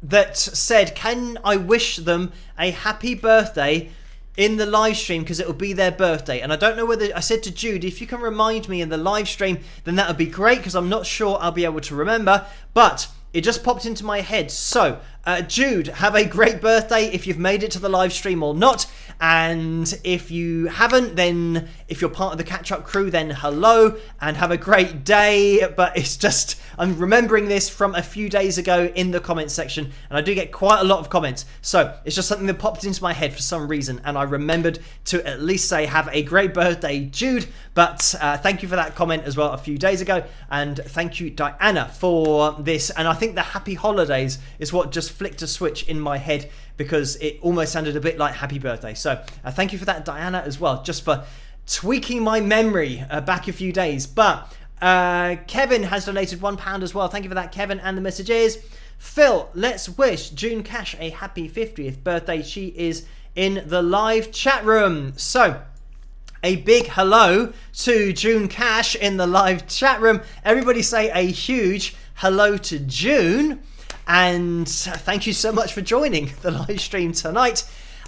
that said, can I wish them a happy birthday in the live stream, because it will be their birthday. And I don't know whether I said to Jude, if you can remind me in the live stream, then that would be great, because I'm not sure I'll be able to remember, but it just popped into my head. So Jude, have a great birthday if you've made it to the live stream or not. And if you haven't, then if you're part of the catch-up crew, then hello and have a great day. But it's just, I'm remembering this from a few days ago in the comments section, and I do get quite a lot of comments. So it's just something that popped into my head for some reason, and I remembered to at least say have a great birthday, Jude. But thank you for that comment as well a few days ago. And thank you, Diana, for this. And I think the happy holidays is what just flicked a switch in my head, because it almost sounded a bit like happy birthday. So thank you for that, Diana, as well, just for tweaking my memory back a few days. But Kevin has donated £1 as well. Thank you for that, Kevin. And the message is, Phil, let's wish June Cash a happy 50th birthday. She is in the live chat room. So a big hello to June Cash in the live chat room. Everybody say a huge hello to June. And thank you so much for joining the live stream tonight.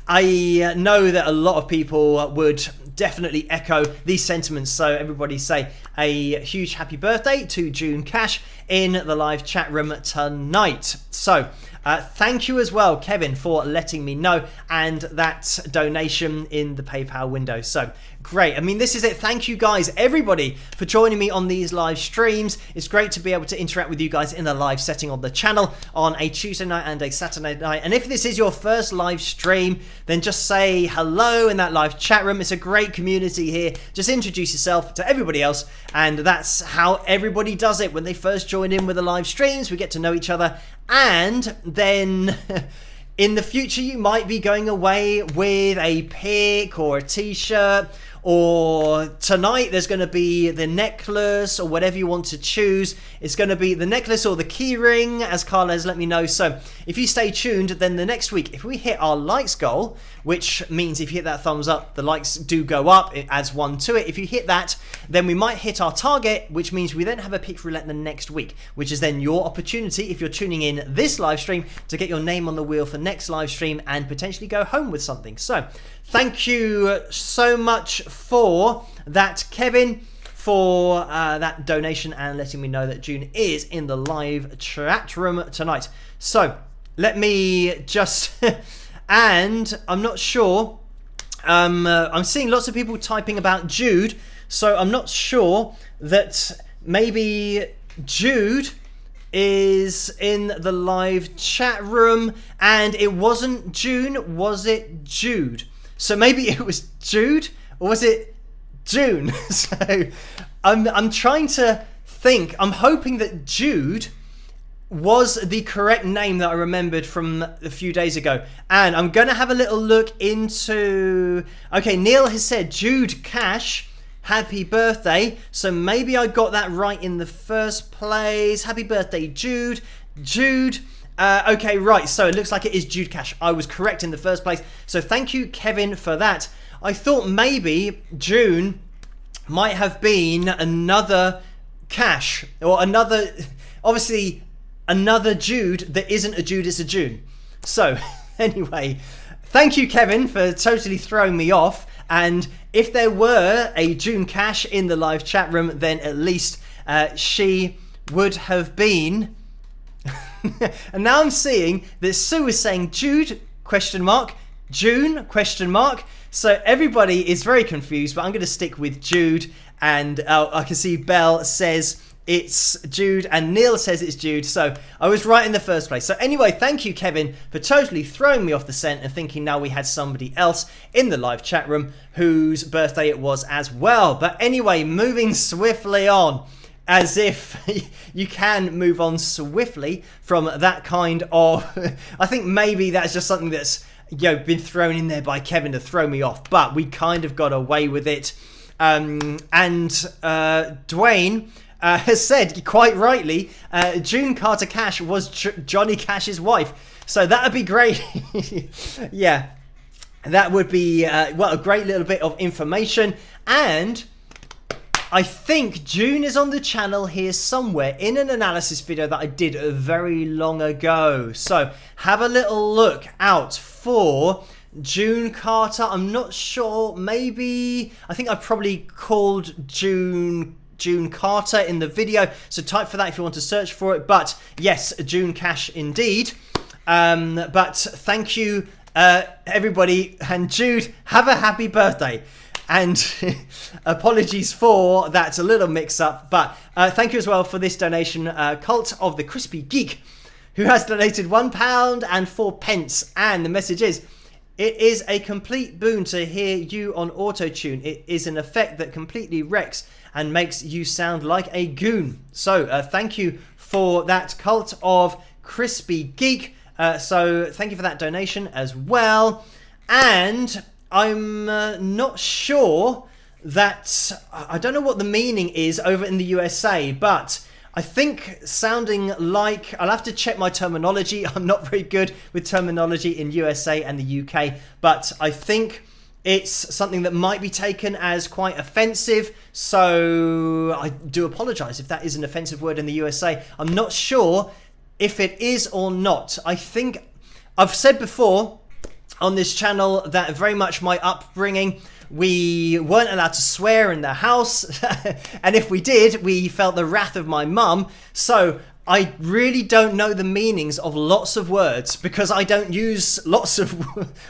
I know that a lot of people would definitely echo these sentiments. So everybody say a huge happy birthday to June Cash in the live chat room tonight. So thank you as well, Kevin, for letting me know, and that donation in the PayPal window. So great. I mean, this is it. Thank you guys, everybody, for joining me on these live streams. It's great to be able to interact with you guys in a live setting on the channel on a Tuesday night and a Saturday night. And if this is your first live stream, then just say hello in that live chat room. It's a great community here. Just introduce yourself to everybody else, and that's how everybody does it when they first join in with the live streams. We get to know each other, and then in the future you might be going away with a pic or a t-shirt, or tonight there's going to be the necklace or whatever you want to choose. It's going to be the necklace or the key ring, as Carla has let me know. So if you stay tuned, then the next week, if we hit our likes goal, which means if you hit that thumbs up, the likes do go up, it adds one to it. If you hit that, then we might hit our target, which means we then have a pick roulette the next week, which is then your opportunity, if you're tuning in this live stream, to get your name on the wheel for next live stream and potentially go home with something. So thank you so much for that, Kevin, for that donation and letting me know that June is in the live chat room tonight. So let me just and I'm not sure, I'm seeing lots of people typing about Jude, so I'm not sure that maybe Jude is in the live chat room, and it wasn't June, was it Jude? So maybe it was Jude, or was it June? So I'm trying to think. I'm hoping that Jude was the correct name that I remembered from a few days ago. And I'm going to have a little look into... Okay, Neil has said Jude Cash, happy birthday. So maybe I got that right in the first place. Happy birthday, Jude. Jude... okay, right, so it looks like it is Jude Cash. I was correct in the first place. So thank you, Kevin, for that. I thought maybe June might have been another Cash, or another, obviously, another Jude that isn't a Jude, it's a June. So, anyway, thank you, Kevin, for totally throwing me off. And if there were a June Cash in the live chat room, then at least she would have been... And now I'm seeing that Sue is saying Jude, question mark, June, question mark. So everybody is very confused, but I'm going to stick with Jude. And I can see Belle says it's Jude, and Neil says it's Jude, so I was right in the first place. So anyway, thank you, Kevin, for totally throwing me off the scent and thinking now we had somebody else in the live chat room whose birthday it was as well. But anyway, moving swiftly on, as if you can move on swiftly from that kind of... I think maybe that's just something that's been thrown in there by Kevin to throw me off, but we kind of got away with it. Dwayne... has said, quite rightly, June Carter Cash was Johnny Cash's wife. So that would be great. Yeah, that would be, a great little bit of information. And I think June is on the channel here somewhere in an analysis video that I did very long ago. So have a little look out for June Carter. I'm not sure, maybe, I think I probably called June Carter in the video, so type for that if you want to search for it. But yes, June Cash indeed. But thank you, everybody, and Jude, have a happy birthday. And apologies for that little mix-up, but thank you as well for this donation, Cult of the Crispy Geek, who has donated £1 and 4 pence, and the message is: it is a complete boon to hear you on auto-tune. It is an effect that completely wrecks and makes you sound like a goon. So thank you for that, Cult of Crispy Geek. So thank you for that donation as well. And I'm not sure that... I don't know what the meaning is over in the USA, but I think sounding like... I'll have to check my terminology. I'm not very good with terminology in USA and the UK, but I think it's something that might be taken as quite offensive. So I do apologise if that is an offensive word in the USA. I'm not sure if it is or not. I think I've said before on this channel that very much my upbringing, we weren't allowed to swear in the house, and if we did, we felt the wrath of my mum. So I really don't know the meanings of lots of words, because I don't use lots of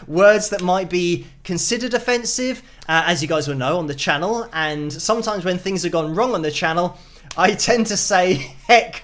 words that might be considered offensive, as you guys will know, on the channel. And sometimes when things have gone wrong on the channel, I tend to say heck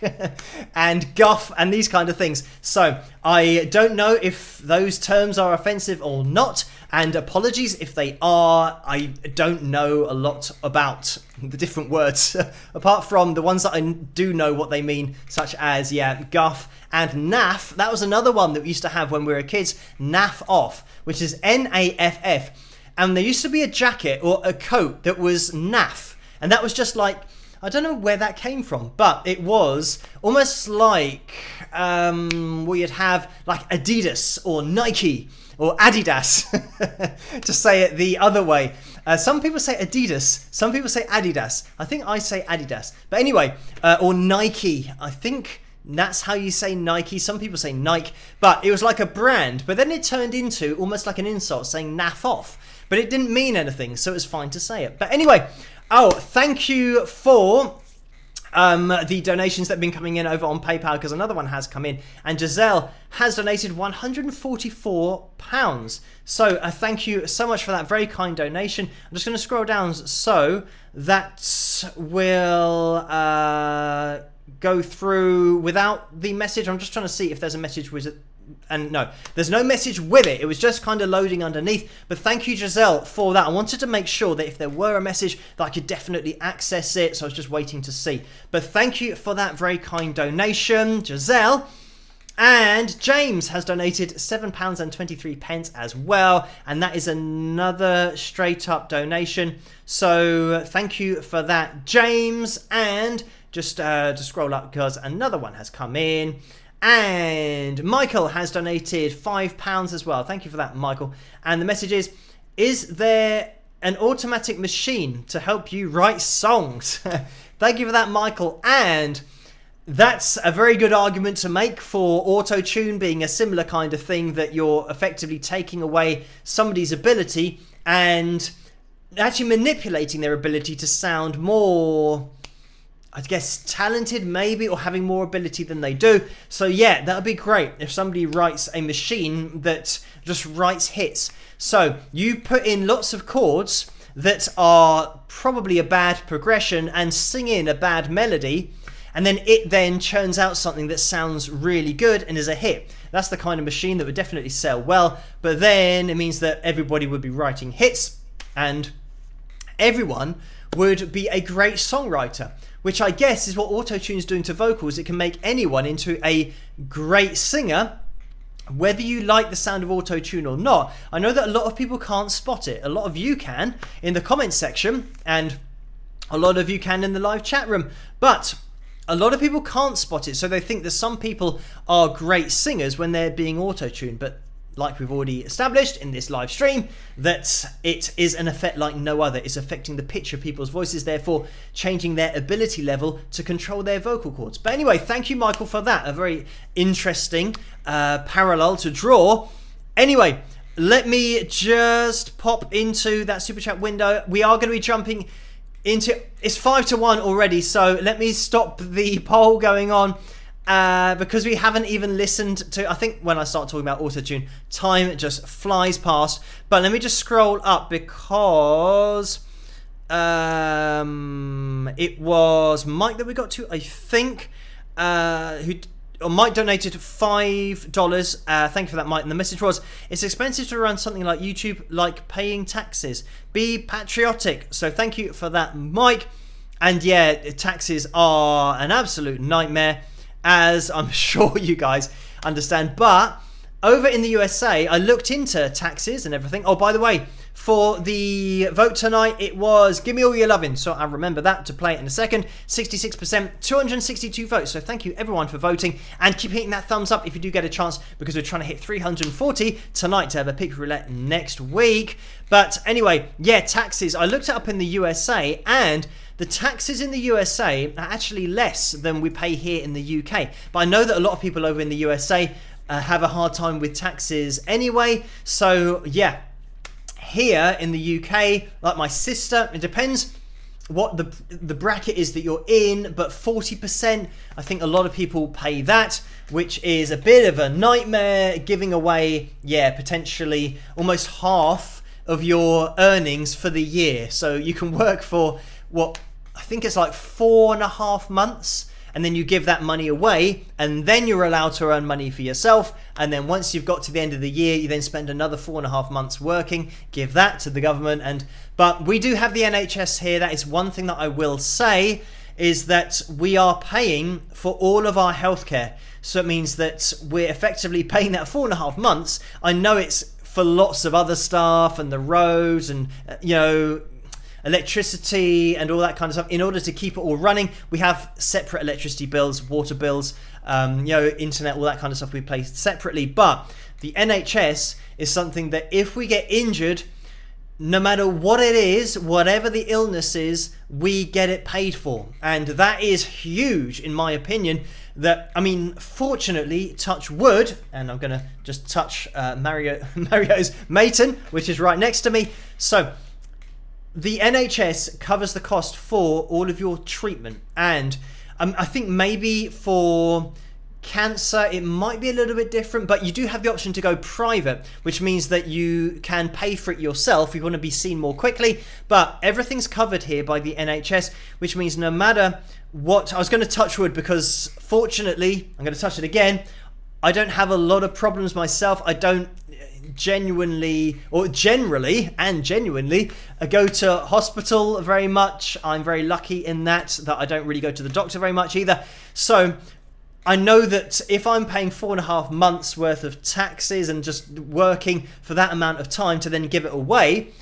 and guff and these kind of things. So I don't know if those terms are offensive or not, and apologies if they are. I don't know a lot about the different words apart from the ones that I do know what they mean, such as guff and naff. That was another one that we used to have when we were kids, naff off, which is NAFF. And there used to be a jacket or a coat that was naff, and that was just like, I don't know where that came from, but it was almost like you'd have like Adidas or Nike or Adidas, to say it the other way. Some people say Adidas, some people say Adidas. I think I say Adidas. But anyway, or Nike. I think that's how you say Nike. Some people say Nike. But it was like a brand. But then it turned into almost like an insult, saying naff off. But it didn't mean anything, so it was fine to say it. But anyway, thank you for the donations that have been coming in over on PayPal, because another one has come in, and Giselle has donated £144. So thank you so much for that very kind donation. I'm just going to scroll down so that will go through without the message. I'm just trying to see if there's a message with it. And no, there's no message with it. It was just kind of loading underneath. But thank you, Giselle, for that. I wanted to make sure that if there were a message that I could definitely access it. So I was just waiting to see. But thank you for that very kind donation, Giselle. And James has donated £7.23 as well. And that is another straight up donation. So thank you for that, James. And just to scroll up, because another one has come in. And Michael has donated £5 as well. Thank you for that, Michael. And the message is there an automatic machine to help you write songs? Thank you for that, Michael. And that's a very good argument to make for auto-tune being a similar kind of thing, that you're effectively taking away somebody's ability and actually manipulating their ability to sound more, I guess, talented maybe, or having more ability than they do. So yeah, that would be great if somebody writes a machine that just writes hits. So you put in lots of chords that are probably a bad progression and sing in a bad melody, and then it then churns out something that sounds really good and is a hit. That's the kind of machine that would definitely sell well, but then it means that everybody would be writing hits and everyone would be a great songwriter, which I guess is what auto-tune's doing to vocals. It can make anyone into a great singer, whether you like the sound of auto-tune or not. I know that a lot of people can't spot it. A lot of you can in the comments section, and a lot of you can in the live chat room, but a lot of people can't spot it, so they think that some people are great singers when they're being auto-tuned. But like we've already established in this live stream, that it is an effect like no other. It's affecting the pitch of people's voices, therefore changing their ability level to control their vocal cords. But anyway, thank you, Michael, for that. A very interesting parallel to draw. Anyway, let me just pop into that super chat window. We are going to be jumping into, it's 5-1 already, so let me stop the poll going on because we haven't even listened to, I think when I start talking about autotune, time just flies past. But let me just scroll up because it was Mike that we got to, I think, Mike donated $5. Thank you for that, Mike. And the message was, it's expensive to run something like YouTube, like paying taxes. Be patriotic. So thank you for that, Mike. And yeah, taxes are an absolute nightmare, as I'm sure you guys understand. But over in the USA, I looked into taxes and everything. Oh, by the way, for the vote tonight, it was Give Me All Your Lovin'. So I remember that to play it in a second. 66%, 262 votes. So thank you everyone for voting, and keep hitting that thumbs up if you do get a chance, because we're trying to hit 340 tonight to have a pick roulette next week. But anyway, yeah, taxes. I looked it up in the USA, and the taxes in the USA are actually less than we pay here in the UK. But I know that a lot of people over in the USA have a hard time with taxes anyway. So yeah, here in the UK, like my sister, it depends what the bracket is that you're in, but 40%, I think a lot of people pay that, which is a bit of a nightmare, giving away, yeah, potentially almost half of your earnings for the year. So you can work for what I think it's like 4.5 months, and then you give that money away, and then you're allowed to earn money for yourself. And then once you've got to the end of the year, you then spend another 4.5 months working, give that to the government. But we do have the NHS here. That is one thing that I will say, is that we are paying for all of our healthcare. So it means that we're effectively paying that 4.5 months. I know it's for lots of other stuff and the roads and, you know, electricity and all that kind of stuff. In order to keep it all running, we have separate electricity bills, water bills, you know, internet, all that kind of stuff we pay separately. But the NHS is something that if we get injured, no matter what it is, whatever the illness is, we get it paid for. And that is huge, in my opinion. That, I mean, fortunately, touch wood, and I'm going to just touch Mario's Maton, which is right next to me. So the NHS covers the cost for all of your treatment. And I think maybe for cancer it might be a little bit different, but you do have the option to go private, which means that you can pay for it yourself if you want to be seen more quickly. But everything's covered here by the NHS, which means no matter what, I was going to touch wood because fortunately, I'm going to touch it again, I don't have a lot of problems myself. I don't generally go to hospital very much. I'm very lucky in that I don't really go to the doctor very much either. So I know that if I'm paying 4.5 months worth of taxes and just working for that amount of time to then give it away,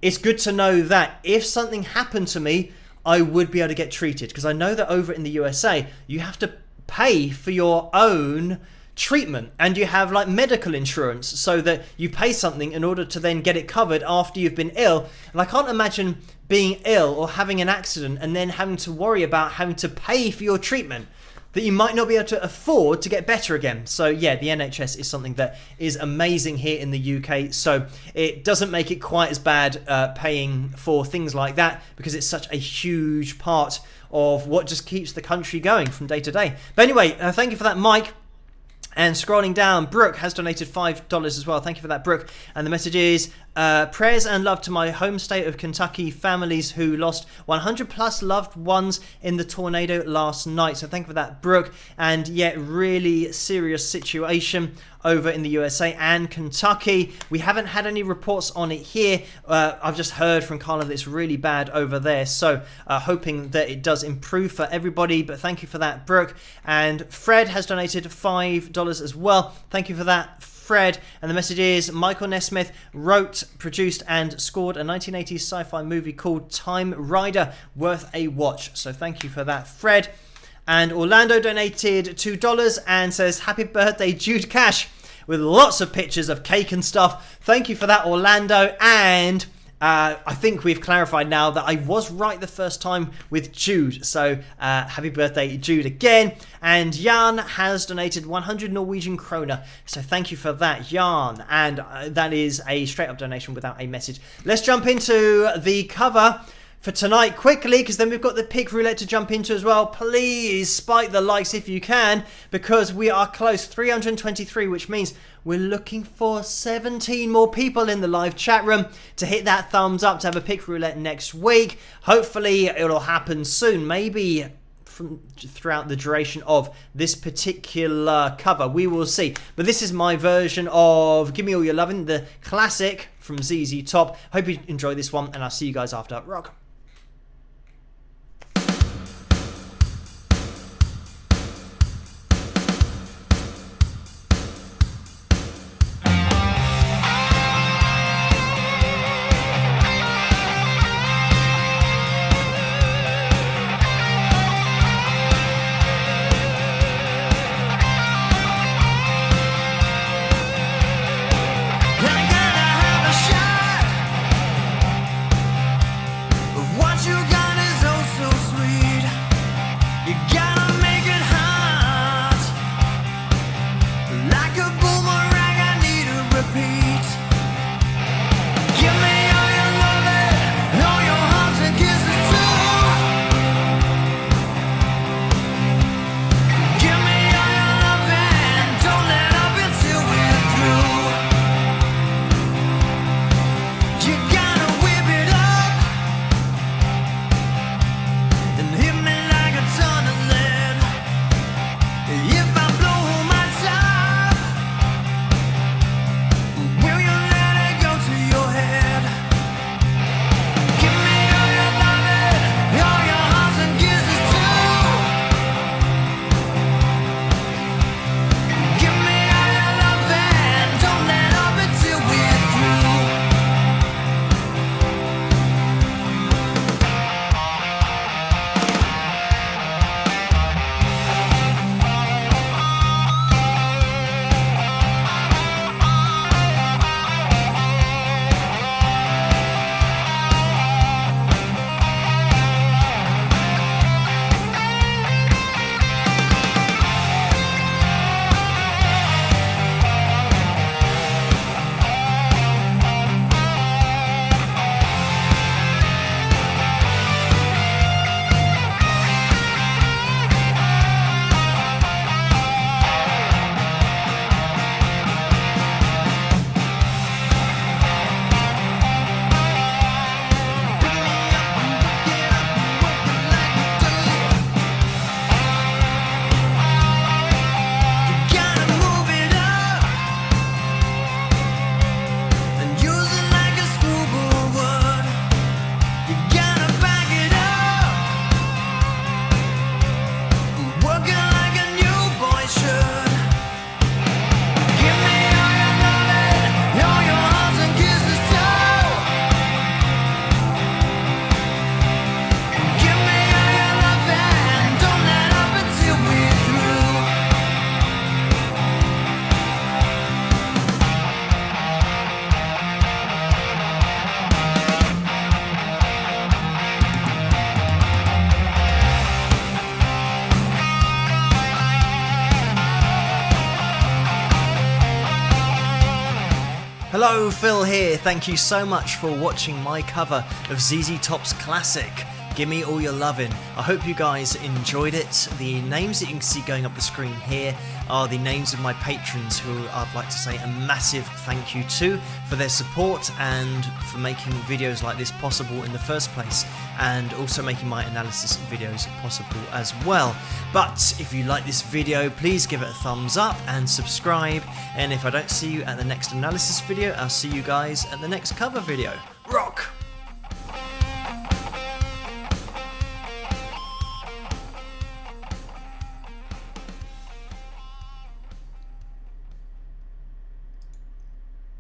it's good to know that if something happened to me, I would be able to get treated. Because I know that over in the USA, you have to pay for your own treatment, and you have like medical insurance, so that you pay something in order to then get it covered after you've been ill. And I can't imagine being ill or having an accident and then having to worry about having to pay for your treatment that you might not be able to afford to get better again. So yeah, the NHS is something that is amazing here in the UK. So it doesn't make it quite as bad paying for things like that, because it's such a huge part of what just keeps the country going from day to day. But anyway, thank you for that, Mike. And scrolling down, Brooke has donated $5 as well. Thank you for that, Brooke. And the message is, prayers and love to my home state of Kentucky families who lost 100 plus loved ones in the tornado last night. So thank you for that, Brooke. And yet, really serious situation over in the USA and Kentucky. We haven't had any reports on it here. I've just heard from Carla that it's really bad over there. So hoping that it does improve for everybody. But thank you for that, Brooke. And Fred has donated $5 as well. Thank you for that, Fred. And the message is, Michael Nesmith wrote, produced and scored a 1980s sci-fi movie called Time Rider, worth a watch. So thank you for that, Fred. And Orlando donated $2 and says, happy birthday, Jude Cash, with lots of pictures of cake and stuff. Thank you for that, Orlando. And I think we've clarified now that I was right the first time with Jude. So happy birthday, Jude, again. And Jan has donated 100 Norwegian kroner. So thank you for that, Jan. And that is a straight up donation without a message. Let's jump into the cover for tonight quickly, because then we've got the pick roulette to jump into as well. Please spike the likes if you can, because we are close, 323, which means we're looking for 17 more people in the live chat room to hit that thumbs up to have a pick roulette next week. Hopefully it'll happen soon, maybe throughout the duration of this particular cover. We will see. But this is my version of Give Me All Your Lovin', the classic from ZZ Top. Hope you enjoy this one, and I'll see you guys after. Rock. Hello, Phil here. Thank you so much for watching my cover of ZZ Top's classic Give me all your loving. I hope you guys enjoyed it. The names that you can see going up the screen here are the names of my patrons who I'd like to say a massive thank you to for their support and for making videos like this possible in the first place, and also making my analysis videos possible as well. But if you like this video, please give it a thumbs up and subscribe, and if I don't see you at the next analysis video, I'll see you guys at the next cover video. Rock!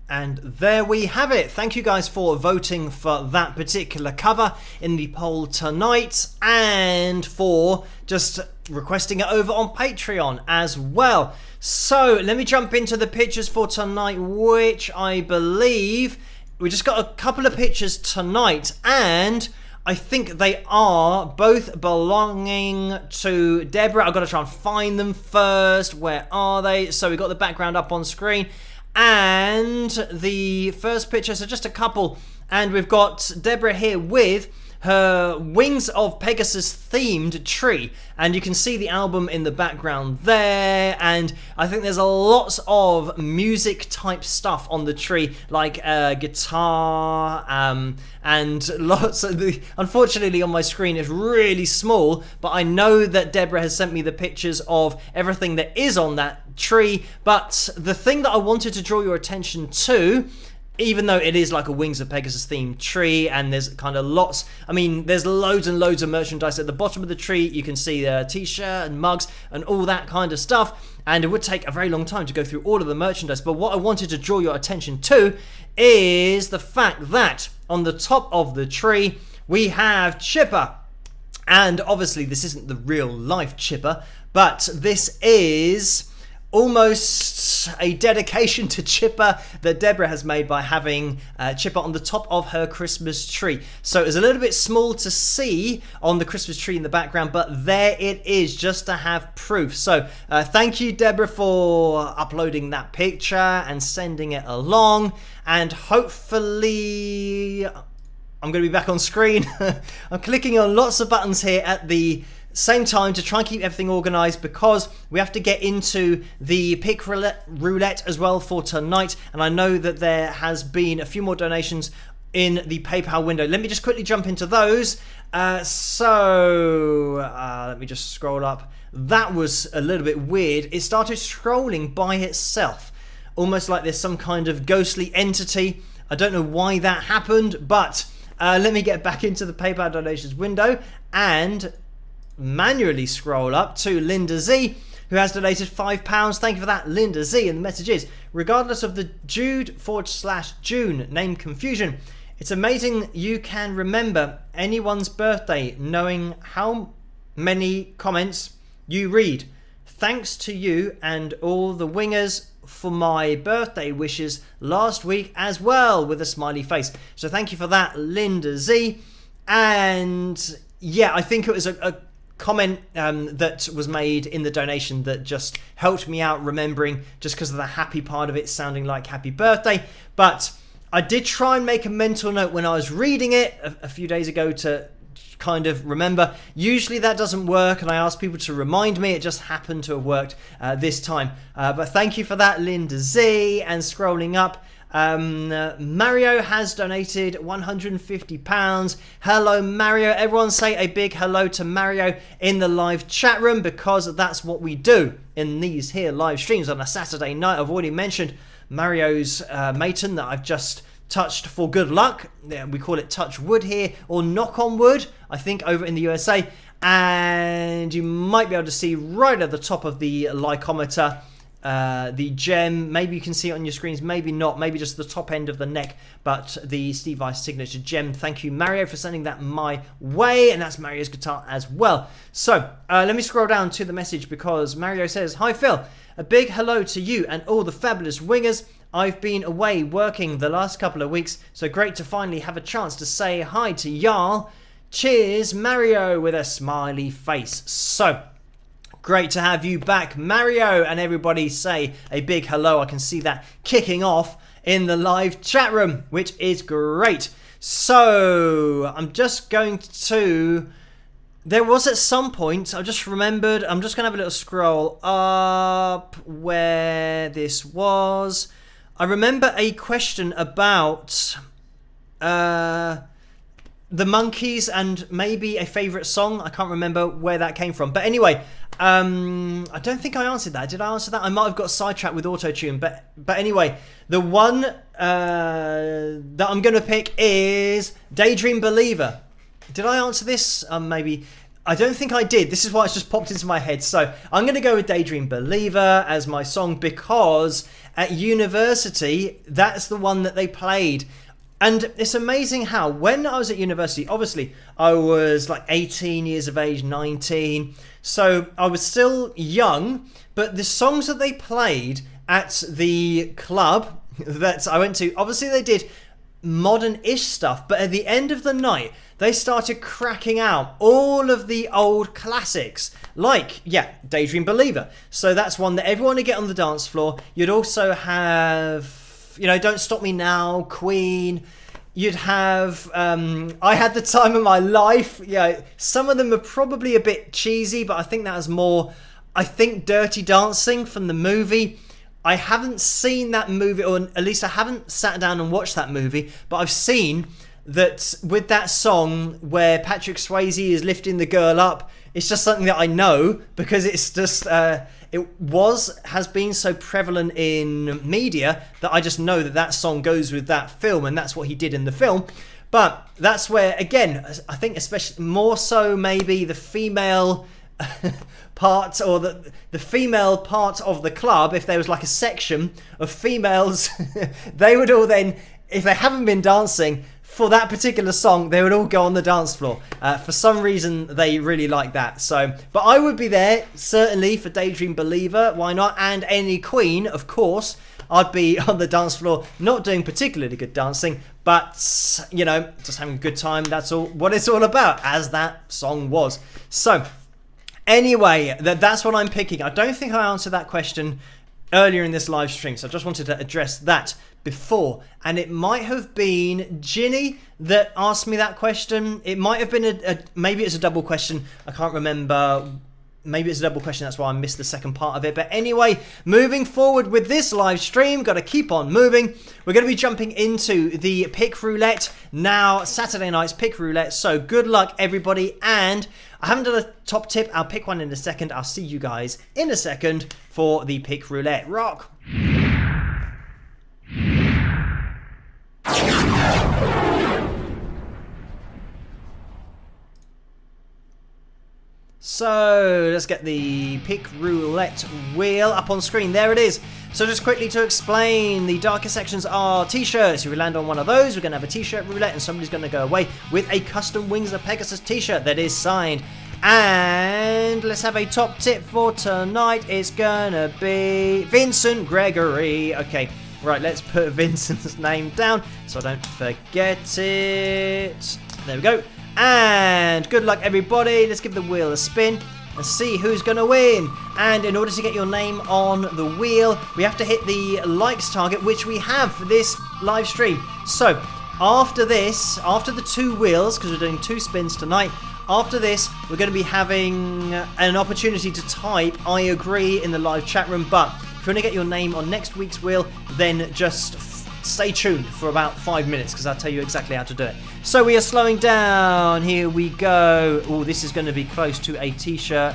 And there we have it. Thank you guys for voting for that particular cover in the poll tonight, and for just requesting it over on Patreon as well. So let me jump into the pictures for tonight, which I believe we just got a couple of pictures tonight, and I think they are both belonging to Deborah. I've got to try and find them first. Where are they? So we've got the background up on screen. And the first picture, so just a couple, and we've got Deborah here with her Wings of Pegasus themed tree, and you can see the album in the background there, and I think there's a lots of music type stuff on the tree, like guitar, and lots of unfortunately on my screen it's really small, but I know that Deborah has sent me the pictures of everything that is on that tree. But the thing that I wanted to draw your attention to, even though it is like a Wings of Pegasus themed tree, and there's kind of lots, I mean, there's loads and loads of merchandise at the bottom of the tree. You can see the t-shirt and mugs and all that kind of stuff, and it would take a very long time to go through all of the merchandise. But what I wanted to draw your attention to is the fact that on the top of the tree we have Chipper. And obviously this isn't the real life Chipper, but this is almost a dedication to Chipper that Deborah has made by having Chipper on the top of her Christmas tree. So it's a little bit small to see on the Christmas tree in the background, but there it is, just to have proof. So thank you, Deborah, for uploading that picture and sending it along, and hopefully I'm going to be back on screen. I'm clicking on lots of buttons here at the same time to try and keep everything organized, because we have to get into the pick roulette as well for tonight, and I know that there has been a few more donations in the PayPal window. Let me just quickly jump into those. Let me just scroll up. That was a little bit weird. It started scrolling by itself, almost like there's some kind of ghostly entity. I don't know why that happened, but let me get back into the PayPal donations window and manually scroll up to Linda Z, who has donated £5. Thank you for that, Linda Z. And the message is, regardless of the Jude/June name confusion, it's amazing you can remember anyone's birthday knowing how many comments you read. Thanks to you and all the wingers for my birthday wishes last week as well, with a smiley face. So thank you for that, Linda Z. And yeah, I think it was a comment that was made in the donation that just helped me out remembering, just because of the happy part of it sounding like happy birthday. But I did try and make a mental note when I was reading it a few days ago to kind of remember. Usually that doesn't work, and I ask people to remind me. It just happened to have worked this time. But thank you for that, Linda Z. And scrolling up, Mario has donated £150. Hello, Mario. Everyone say a big hello to Mario in the live chat room, because that's what we do in these here live streams on a Saturday night. I've already mentioned Mario's maton that I've just touched for good luck. We call it touch wood here, or knock on wood, I think, over in the USA. And you might be able to see right at the top of the lycometer the gem. Maybe you can see it on your screens, maybe not, maybe just the top end of the neck, but the Steve Vai signature gem. Thank you, Mario, for sending that my way, and that's Mario's guitar as well. So let me scroll down to the message, because Mario says, hi Phil, a big hello to you and all the fabulous wingers. I've been away working the last couple of weeks, so great to finally have a chance to say hi to y'all. Cheers, Mario, with a smiley face. So great to have you back, Mario, and everybody say a big hello. I can see that kicking off in the live chat room, which is great. So I'm just going to... There was at some point, I just remembered, I'm just going to have a little scroll up where this was. I remember a question about the Monkees and maybe a favourite song. I can't remember where that came from. But anyway, I don't think I answered that. Did I answer that? I might have got sidetracked with autotune. But anyway, the one that I'm going to pick is Daydream Believer. Did I answer this? Maybe. I don't think I did. This is why it's just popped into my head. So I'm going to go with Daydream Believer as my song because at university, that's the one that they played. And it's amazing how when I was at university, obviously I was like 18 years of age, 19. So I was still young, but the songs that they played at the club that I went to, obviously they did modern-ish stuff, but at the end of the night they started cracking out all of the old classics like Daydream Believer. So that's one that everyone would get on the dance floor. You'd also have Don't Stop Me Now, Queen. You'd have I Had the Time of My Life. Some of them are probably a bit cheesy, but I think that was more Dirty Dancing from the movie. I haven't seen that movie, or at least I haven't sat down and watched that movie, but I've seen that with that song where Patrick Swayze is lifting the girl up, it's just something that I know because it's just, has been so prevalent in media that I just know that song goes with that film and that's what he did in the film. But that's where, again, I think especially more so maybe the female part or the female part of the club, if there was like a section of females, they would all then, if they haven't been dancing for that particular song, they would all go on the dance floor. For some reason, they really like that. So, but I would be there, certainly, for Daydream Believer. Why not? And any Queen, of course. I'd be on the dance floor, not doing particularly good dancing, but, just having a good time. That's all what it's all about, as that song was. So, anyway, that's what I'm picking. I don't think I answered that question earlier in this live stream, so I just wanted to address that before. And it might have been Ginny that asked me that question. It might have been maybe it's a double question. I can't remember. Maybe it's a double question, that's why I missed the second part of it. But anyway, moving forward with this live stream, got to keep on moving. We're going to be jumping into the Pick Roulette now, Saturday night's Pick Roulette. So good luck, everybody. And I haven't done a top tip. I'll pick one in a second. I'll see you guys in a second for the Pick Roulette. Rock. So let's get the Pick Roulette wheel up on screen. There it is. So just quickly to explain, the darker sections are t-shirts. If we land on one of those, we're going to have a t-shirt roulette and somebody's going to go away with a custom Wings of Pegasus t-shirt that is signed. And let's have a top tip for tonight. It's going to be Vincent Gregory. Okay, right, let's put Vincent's name down so I don't forget it. There we go. And good luck, everybody. Let's give the wheel a spin and see who's going to win. And in order to get your name on the wheel, we have to hit the likes target, which we have for this live stream. So after this, after the two wheels, because we're doing two spins tonight, after this, we're going to be having an opportunity to type I agree in the live chat room. But if you want to get your name on next week's wheel, then just stay tuned for about 5 minutes because I'll tell you exactly how to do it. So we are slowing down. Here we go. Oh, this is going to be close to a t-shirt.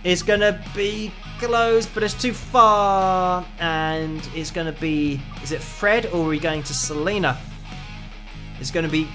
It's going to be close, but it's too far. And it's going to be... Is it Fred or are we going to Selena? It's going to be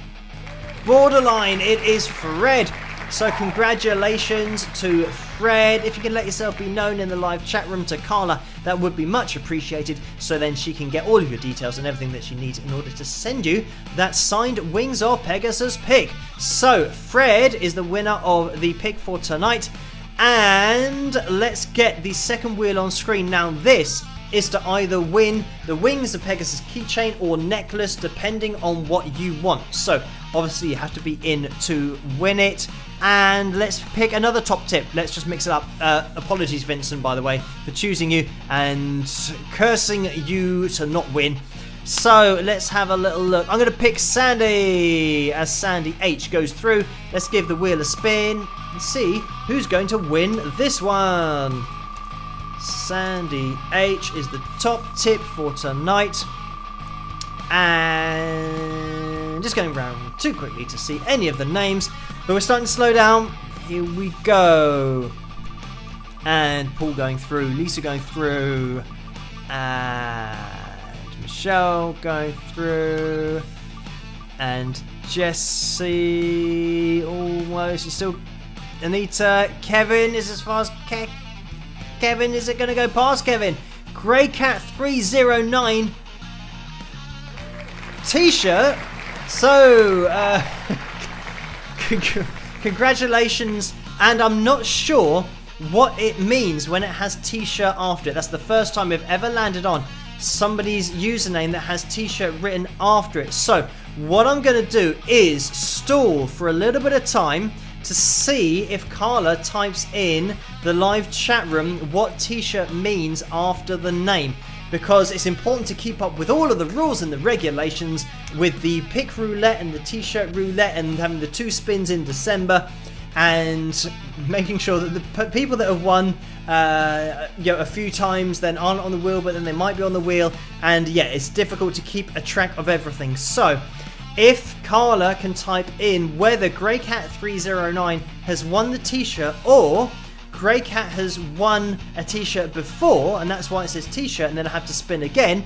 borderline. It is Fred. So congratulations to Fred. If you can let yourself be known in the live chat room to Carla, that would be much appreciated. So then she can get all of your details and everything that she needs in order to send you that signed Wings of Pegasus pick. So Fred is the winner of the pick for tonight. And let's get the second wheel on screen. Now this is to either win the Wings of Pegasus keychain or necklace, depending on what you want. So obviously you have to be in to win it. And let's pick another top tip. Let's just mix it up. Apologies, Vincent, by the way, for choosing you and cursing you to not win. So let's have a little look. I'm going to pick Sandy as Sandy H goes through. Let's give the wheel a spin and see who's going to win this one. Sandy H is the top tip for tonight. And just going round too quickly to see any of the names. But we're starting to slow down. Here we go. And Paul going through, Lisa going through, and Michelle going through, and Jesse almost, and still Anita. Kevin is as far as Kevin. Is it going to go past Kevin? Grey Cat 309 t-shirt. So congratulations, and I'm not sure what it means when it has t-shirt after it. That's the first time we've ever landed on somebody's username that has t-shirt written after it. So what I'm going to do is stall for a little bit of time to see if Carla types in the live chat room what t-shirt means after the name, because it's important to keep up with all of the rules and the regulations with the pick roulette and the t-shirt roulette and having the 2 spins in December, and making sure that the people that have won a few times then aren't on the wheel, but then they might be on the wheel, and yeah, it's difficult to keep a track of everything. So if Carla can type in whether Grey Cat 309 has won the t-shirt, or Grey Cat has won a t-shirt before and that's why it says t-shirt and then I have to spin again,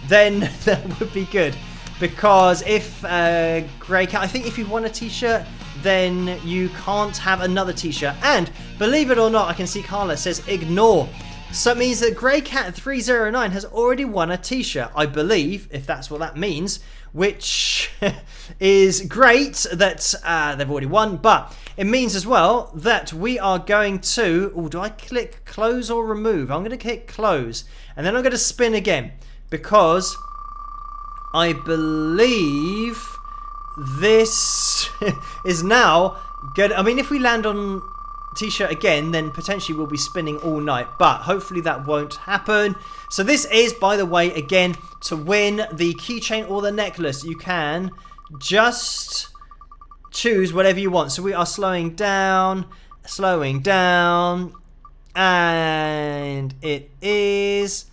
then that would be good. Because if Grey Cat, I think if you've won a t-shirt, then you can't have another t-shirt. And believe it or not, I can see Carla says ignore. So it means that Grey Cat 309 has already won a t-shirt, I believe, if that's what that means, which is great that they've already won. But it means as well that we are going to... Oh, do I click close or remove? I'm going to click close. And then I'm going to spin again, because I believe this is now good. I mean, if we land on t-shirt again, then potentially we'll be spinning all night, but hopefully that won't happen. So this is, by the way, again, to win the keychain or the necklace, you can just choose whatever you want. So we are slowing down, and it is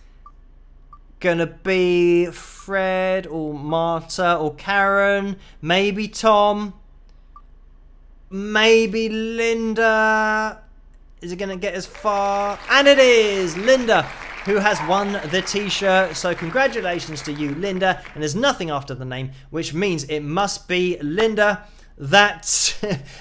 gonna be Fred or Marta or Karen, maybe Tom, maybe Linda. Is it gonna get as far? And it is Linda who has won the t-shirt. So congratulations to you, Linda. And there's nothing after the name, which means it must be Linda that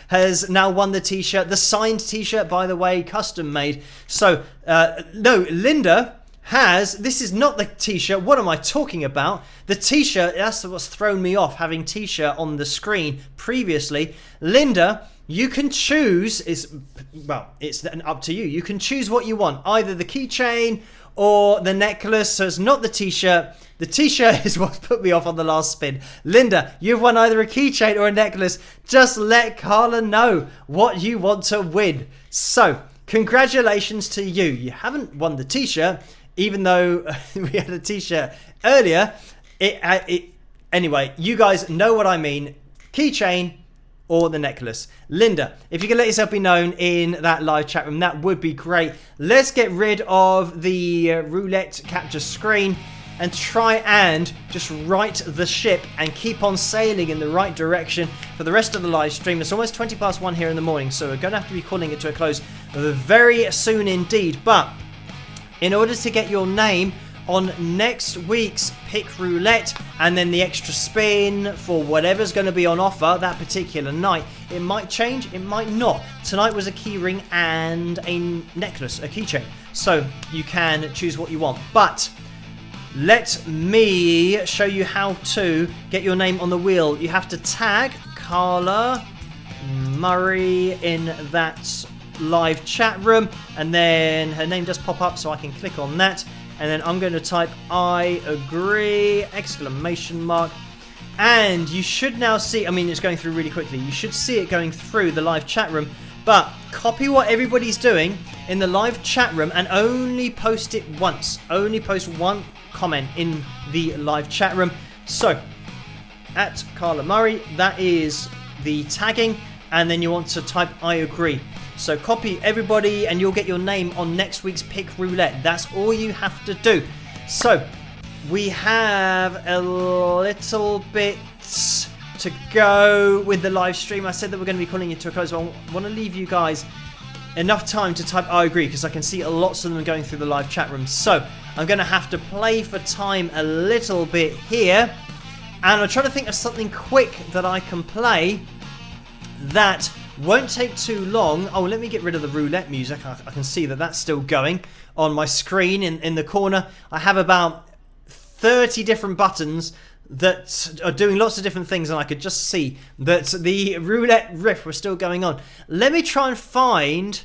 has now won the t-shirt. The signed t-shirt, by the way, custom made. So no, Linda has, this is not the t-shirt. What am I talking about? The t-shirt, that's what's thrown me off, having t-shirt on the screen previously. Linda, you can choose, it's up to you. You can choose what you want, either the keychain or the necklace. So it's not the t-shirt. The t-shirt is what put me off on the last spin. Linda, you've won either a keychain or a necklace. Just let Carla know what you want to win. So congratulations to you. You haven't won the t-shirt, even though we had a t-shirt earlier. Anyway, you guys know what I mean. Keychain or the necklace. Linda, if you can let yourself be known in that live chat room, that would be great. Let's get rid of the roulette capture screen and try and just right the ship and keep on sailing in the right direction for the rest of the live stream. It's almost 1:20 here in the morning, so we're going to have to be calling it to a close very soon indeed. But in order to get your name on next week's Pick Roulette and then the extra spin for whatever's going to be on offer that particular night, it might change, it might not. Tonight was a key ring and a necklace, a keychain. So you can choose what you want. But let me show you how to get your name on the wheel. You have to tag Carla Murray in that live chat room, and then her name does pop up, so I can click on that, and then I'm going to type I agree exclamation mark, and you should now see, I mean, it's going through really quickly, you should see it going through the live chat room. But copy what everybody's doing in the live chat room and only post it once. Only post one comment in the live chat room. So, at Carla Murray, that is the tagging, and then you want to type I agree. So copy everybody and you'll get your name on next week's Pick Roulette. That's all you have to do. So, we have a little bit to go with the live stream. I said that we're going to be calling it to a close. I want to leave you guys enough time to type I agree, because I can see lots of them going through the live chat room. So I'm going to have to play for time a little bit here, and I'll try to think of something quick that I can play that won't take too long. Oh, let me get rid of the roulette music. I can see that that's still going on my screen in the corner. I have about 30 different buttons that are doing lots of different things, and I could just see that the roulette riff was still going on. Let me try and find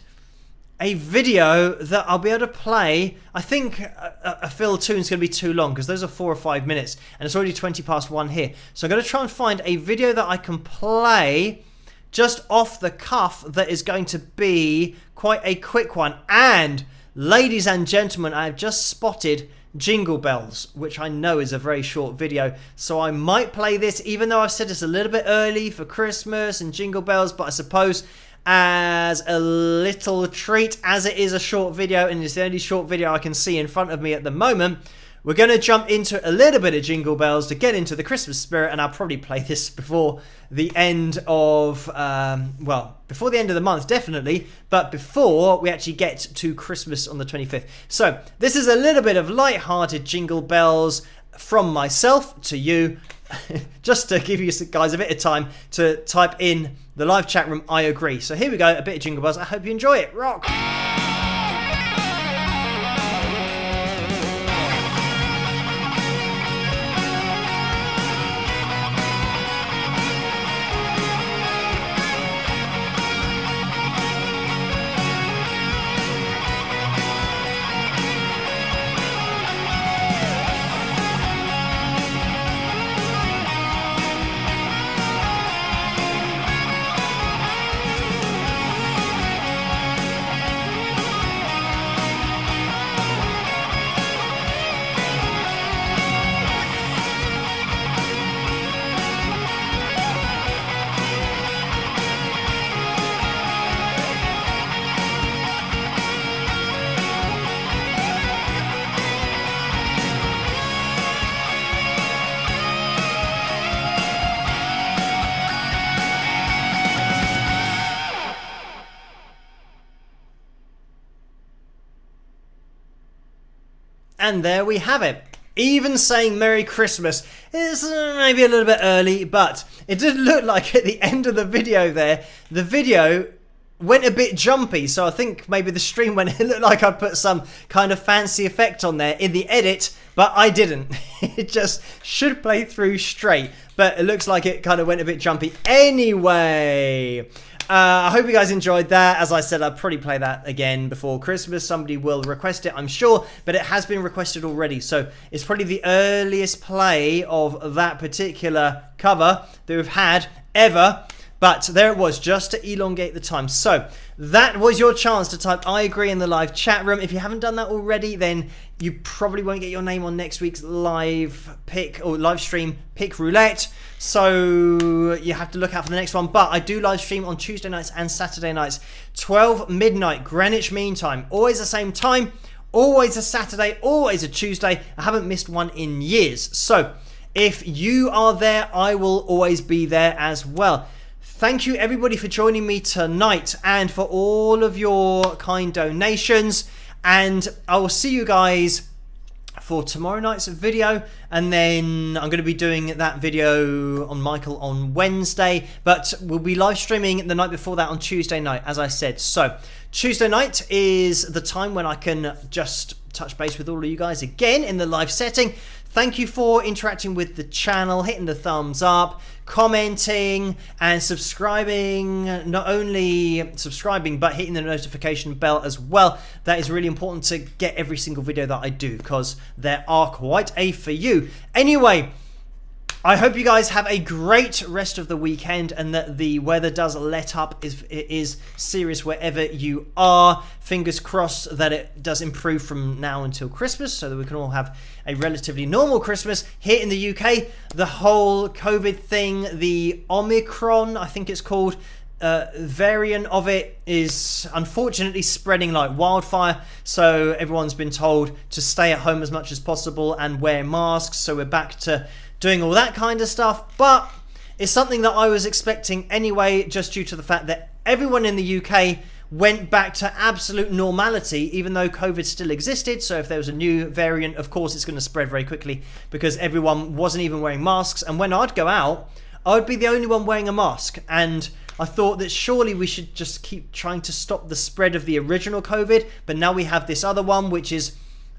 a video that I'll be able to play. I think a fill tune is going to be too long, because those are 4 or 5 minutes, and it's already 20 past 1 here. So I'm going to try and find a video that I can play just off the cuff that is going to be quite a quick one. And ladies and gentlemen, I have just spotted Jingle Bells, which I know is a very short video, so I might play this, even though I've said it's a little bit early for Christmas and Jingle Bells, but I suppose as a little treat, as it is a short video and it's the only short video I can see in front of me at the moment, we're going to jump into a little bit of Jingle Bells to get into the Christmas spirit, and I'll probably play this before the end of, before the end of the month, definitely, but before we actually get to Christmas on the 25th. So, this is a little bit of light-hearted Jingle Bells from myself to you, just to give you guys a bit of time to type in the live chat room, I agree. So here we go, a bit of Jingle Bells. I hope you enjoy it. Rock! And there we have it. Even saying Merry Christmas is maybe a little bit early, but it did look like at the end of the video there, the video went a bit jumpy. So I think maybe the stream went, it looked like I put some kind of fancy effect on there in the edit, but I didn't. It just should play through straight, but it looks like it kind of went a bit jumpy. Anyway, I hope you guys enjoyed that. As I said, I'll probably play that again before Christmas. Somebody will request it, I'm sure, but it has been requested already. So it's probably the earliest play of that particular cover that we've had ever. But there it was, just to elongate the time. So that was your chance to type I agree in the live chat room. If you haven't done that already, then you probably won't get your name on next week's live pick or live stream Pick Roulette. So you have to look out for the next one. But I do live stream on Tuesday nights and Saturday nights, 12 midnight Greenwich Mean Time. Always the same time, always a Saturday, always a Tuesday. I haven't missed one in years. So if you are there, I will always be there as well. Thank you everybody for joining me tonight and for all of your kind donations, and I will see you guys for tomorrow night's video, and then I'm going to be doing that video on Michael on Wednesday, but we'll be live streaming the night before that on Tuesday night, as I said. So Tuesday night is the time when I can just touch base with all of you guys again in the live setting. Thank you for interacting with the channel, hitting the thumbs up, commenting and subscribing. Not only subscribing, but hitting the notification bell as well. That is really important to get every single video that I do, because there are quite a few. Anyway, I hope you guys have a great rest of the weekend and that the weather does let up. It is serious wherever you are. Fingers crossed that it does improve from now until Christmas so that we can all have a relatively normal Christmas. Here in the UK, the whole COVID thing, the Omicron, I think it's called, variant of it is unfortunately spreading like wildfire, so everyone's been told to stay at home as much as possible and wear masks, so we're back to doing all that kind of stuff. But it's something that I was expecting anyway, just due to the fact that everyone in the UK went back to absolute normality, even though COVID still existed. So if there was a new variant, of course it's going to spread very quickly because everyone wasn't even wearing masks, and when I'd go out I would be the only one wearing a mask. And I thought that surely we should just keep trying to stop the spread of the original COVID, but now we have this other one which is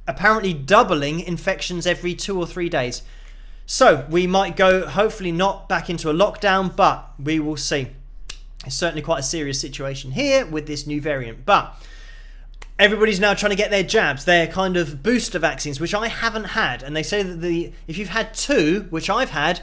apparently doubling infections every 2 or 3 days. So we might go, hopefully not back into a lockdown, but we will see. It's certainly quite a serious situation here with this new variant. But everybody's now trying to get their jabs, their kind of booster vaccines, which I haven't had. And they say that if you've had 2, which I've had,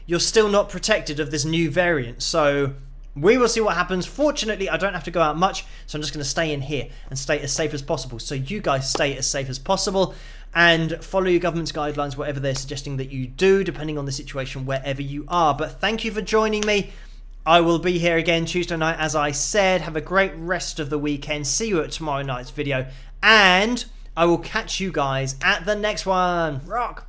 you're still not protected of this new variant. So we will see what happens. Fortunately, I don't have to go out much, so I'm just going to stay in here and stay as safe as possible. So you guys stay as safe as possible and follow your government's guidelines, whatever they're suggesting that you do, depending on the situation wherever you are. But thank you for joining me. I will be here again Tuesday night, as I said. Have a great rest of the weekend. See you at tomorrow night's video, and I will catch you guys at the next one. Rock!